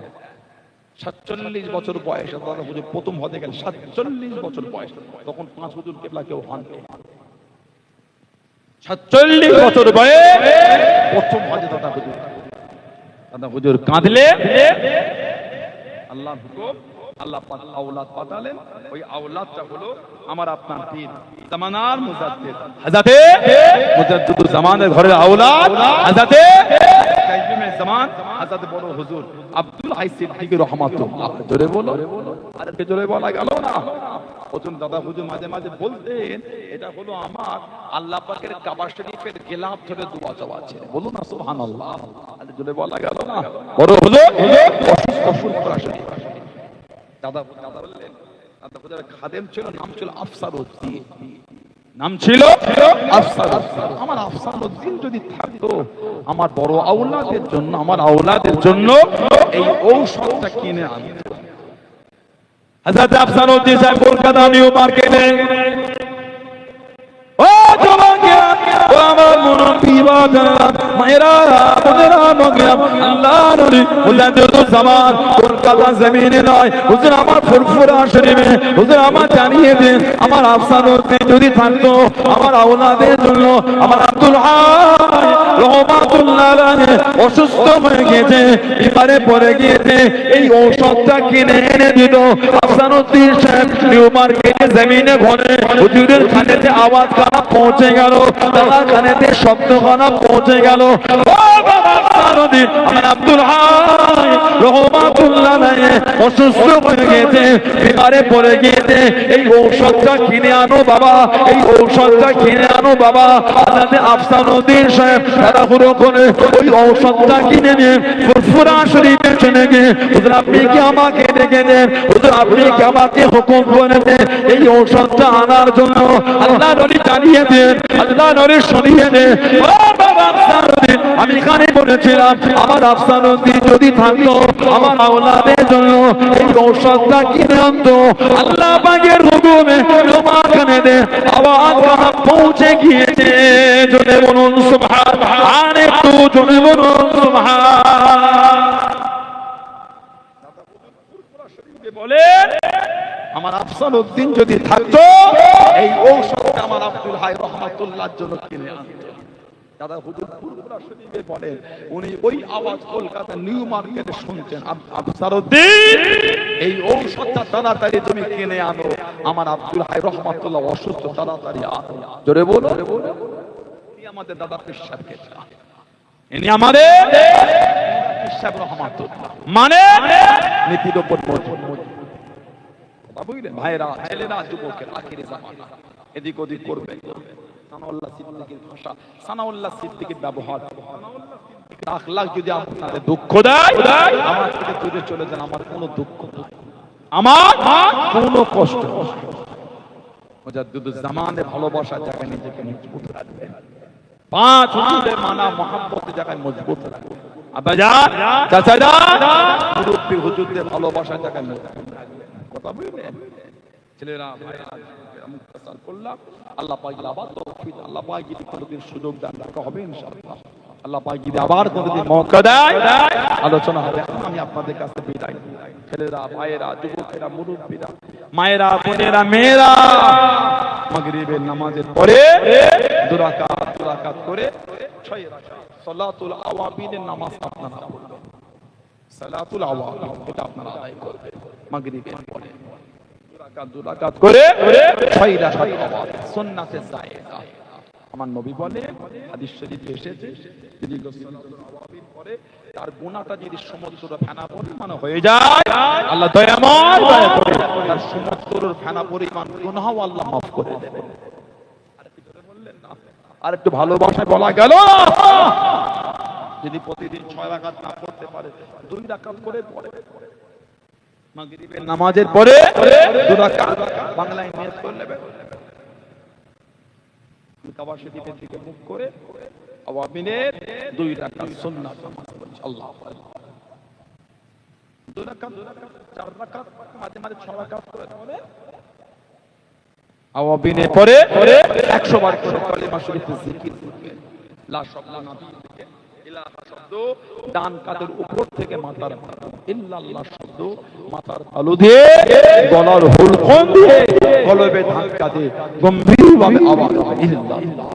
47 বছর বয়স দাদা হুজুর প্রথম হজে গেলেন, 47 বছর বয়স, তখন 5 হুজুর কেবলা কেউ হন। 47 বছর বয়স প্রথম হজে দাদা হুজুর কাঁদলে, আল্লাহ হুকুম, আল্লাহ পাক আওলাদ পাঠালেন। ওই আওলাদটা হলো আমার আপনার পীর জামানার মুজাদ্দিদ হযরতে মুজাদ্দিদুজ জামানের ঘরের আওলাদ হযরতে কাইয়ুমে জামান হযরত বড় হুজুর আব্দুল হাই সিদ্দিকী রাহমাতুল্লাহ। জোরে বলো, আরে জোরে বলা গেল না। প্রথম দাদা হুজুর মাঝে মাঝে বলতেন, এটা হলো আমার আল্লাহ পাকের কাবা শরীফের গিলাফ ধরে দোয়া চাওয়া আছে, বলুন না সুবহানাল্লাহ। আরে জোরে বলা গেল না। বড় হুজুর অসুস্থ করা শরীফ দাদা বললেন, দাদা হুজুরের খাদেম ছিল, নাম ছিল আফসারউদ্দিন, নাম ছিল আফসারউদ্দিন। আমার আফসারউদ্দিন যদি থাকতো আমার বড় আওলাদের জন্য, আমার আওলাদের জন্য এই ঔষধটা কিনে আনতো। হযরত আফসারউদ্দিন সাহেব কলকাতা নিউ মার্কেটে, ও জওয়ানেরা, ও আমার মুরব্বি বাজারা, মায়েরা, বোনেরা, নগেরা, আল্লাহর ওলি মুজাদ্দিদুজ জামান কলকাতা জমিনে নয়, হুজুর আমার ফুরফুরা শরীফে, হুজুর আমার জানিয়ে দেন, আমার আফসারউদ্দিন যদি থাকতো আমার আওলাদের জন্য, আমার আব্দুল হাই রহমাতুল্লাহ আলাইহি অসুস্থ হয়ে গিয়েছে, বিমারে পড়ে গিয়েছে, এই ঔষধটা কিনে এনে দিত আফসারউদ্দিন সাহেব সাহেব নিউ মার্কেটে জমিনে ঘরে হুজুরের কানেতে আওয়াজ কানা পৌঁছে গেল, দাদার কানেতে শব্দ কানা পৌঁছে গেল। আমার আব্দুল হাই রহমাতুল্লাহ আলাইহি অসুস্থ হয়ে গেছে, বিমারে পড়ে গিয়েছে। এই ঔষধটা কিনে আনো বাবা, এই ঔষধটা কিনে আনো বাবা। আলাদা আফসানুদ্দিন সাহেব তাড়াহুড়ো করে ওই ঔষধটা কিনে নিয়ে ফুরফুরা শরীফে চলে গিয়ে, হুজুর আপনি কি আমাকে ডেকে দেন, হুজুর আপনি কি আমাকে হুকুম করে দেন এই ঔষধটা আনার জন্য। আল্লাহ নবী জানিয়ে দেন, আল্লাহ নবী শুনিয়ে দেন। ও বাবা আফসানুদ্দিন, আমি এখানে বলেছিলাম আমার আফসানুদ্দিন যদি থাকতো আমার আওলাদের জন্য এই ঔষধটা কিনে আনতো। আল্লাহ পাকের হুকুমে তোমার কানে দে আওয়াজ কানা পৌঁছে গিয়েছে। জোরে বলুন সুবহানাল্লাহ, আর একটু জোরে বলুন সুবহানাল্লাহ। বলেন আমার আফসানুদ্দিন যদি থাকতো এই ঔষধটা আমার আব্দুল হাই রহমাতুল্লাহর জন্য কিনে আনতো। দাদা হুজুর ফুরফুরা শরীফে বলেন উনি ওই আওয়াজ কলকাতা নিউ মার্কেটে শুনছেন, আফসানুদ্দিন এই ঔষধটা তাড়াতাড়ি তুমি কিনে আনো, আমার আব্দুল হাই রহমাতুল্লাহ অসুস্থ, তাড়াতাড়ি আনো। জোরে বলো। ইনি আমাদের দাদা পেশাব কেতা, ইনি আমাদের পেশাব রহমাতুল্লাহ, মানে নীতির উপর মজবুত। বুঝলেন ভাইরা, ছেলেরা, যুবকের আখিরি জামানা এদিক ওদিক করবে। সানাউল্লাহ সিদ্দিকীর ভাষা, সানাউল্লাহ সিদ্দিকীর ব্যবহার, আখলাক যদি আপনাদের দুঃখ দেয় আমার থেকে দূরে চলে যান। আমার কোনো দুঃখ নেই, আমার কোনো কষ্ট নেই। মুজাদ্দিদুজ জামানে ভালোবাসা জায়গায় নিজেকে মজবুত রাখবেন, পাঁচ হুজুরের মানা মহব্বতের জায়গায় মজবুত রাখবেন। আব্বাজান, চাচাজান, মুরব্বি হুজুরদের ভালোবাসা জায়গায় মজবুত রাখবেন। কথা বুঝলেন ছেলেরা, ভাইরা, মুক্তাসার করলাম। আল্লাহ পাক আবার তৌফিক, আল্লাহ পাক যদি কোনোদিন সুযোগ দেন রাখা হবে ইনশাআল্লাহ। আল্লাহ পাক যদি আবার কোনোদিন মৌকা দেয় আলোচনা হবে। আমি আপনাদের কাছে বিদায়। ছেলেরা, ভাইরা, যুবকেরা, মুরব্বিরা, মায়েরা, বোনেরা, মেয়েরা, মাগরিবের নামাজের পরে দু রাকাত করে 6 রাকাত সালাতুল আওয়াবিনের নামাজ আপনারা পড়বেন। সালাতুল আওয়াবিন এটা আপনারা আদায় করবেন মাগরিবের পরে। দু রাকাত করে 6 রাকাত আওয়াবিন সুন্নাতে জায়েদা। আমার নবী বলে, হাদিস শরীফে এসেছে, যদি সালাতুল আওয়াবিন পড়ে তার গুনাহটা যদি সমুদ্র ফেনা পরিমাণ হয়ে যায়, আল্লাহ দয়াময় দয়া করে তার সমুদ্র ফেনা পরিমাণ গুনাহও আল্লাহ মাফ করে দেবেন। আর একটু ভালোবাসায় বলা গেল, যদি প্রতিদিন 6 রাকাত না পড়তে পারে 2 রাকাত করে পড়ে। মাগরিবের নামাজের পরে 2 রাকাত বাংলায় নিয়ত করে নেবেন। কাবা শরীফের দিকে মুখ করে আওয়াবিনের 2 রাকাত সুন্নাত নামাজ পড়ছি। আল্লাহু আকবার। 2 রাকাত 4 রাকাত মাঝে মাঝে 6 রাকাত করে পড়ে আওয়াবিনের পরে 100 বার করে কালিমা শরীফের জিকির করবেন। লা শব্দ নবী থেকে ইলাহা শব্দ ডান কাঁধের উপর থেকে মাথার ইল্লাল্লাহ শব্দ মাথার তালু দিয়ে গলার হুলকম দিয়ে কলবে ধাক্কা দিয়ে গম্ভীরভাবে আওয়াজ ইল্লাল্লাহ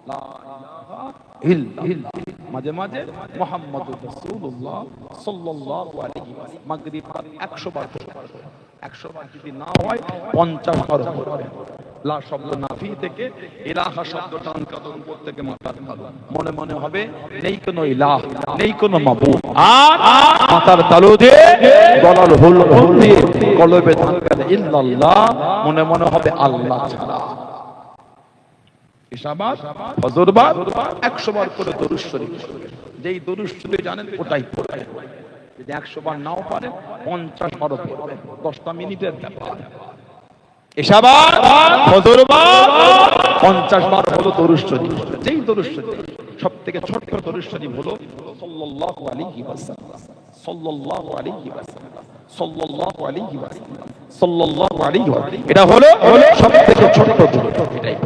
লা ইলাহা ইল্লাল্লাহ। মাঝে মাঝে মুহাম্মাদুর রাসূলুল্লাহ সাল্লাল্লাহু আলাইহি ওয়াসাল্লাম মাগরিব 100 বার পড়বেন। 100 বার যদি না হয় 50 বার পড়বেন। লা শব্দ নাফি থেকে ইলাহা শব্দ ডান কাঁধের উপর থেকে মাথার তালু, মনে মনে হবে নেই কোনো ইলাহ, নেই কোনো মাবুদ, আর মাথার তালু দিয়ে গলার হুলকম দিয়ে কলবে ধাক্কা দিয়ে ইল্লাল্লাহ, মনে মনে হবে আল্লাহ ছাড়া। ইশাবাদ ফজরবাদ 100 বার করে দরুদ শরীফ পড়বেন। যেই দরুদ শরীফ জানেন ওটাই পড়বেন। যদি 100 বার নাও পারেন 50 বার পড়বেন। 10টা মিনিটের ব্যাপার। ইশাবাদ ফজরবাদ 50 বার হলো দরুদ শরীফ। যেই দরুদ শরীফ সবথেকে ছোট দরুদ শরীফ হলো সাল্লাল্লাহু আলাইহি ওয়াসাল্লাম, সাল্লাল্লাহু আলাইহি ওয়াসাল্লাম, সাল্লাল্লাহু আলাইহি ওয়াসাল্লাম, সাল্লাল্লাহু আলাইহি ওয়াসাল্লাম। এটা হলো সবথেকে ছোট দরুদ। এটাই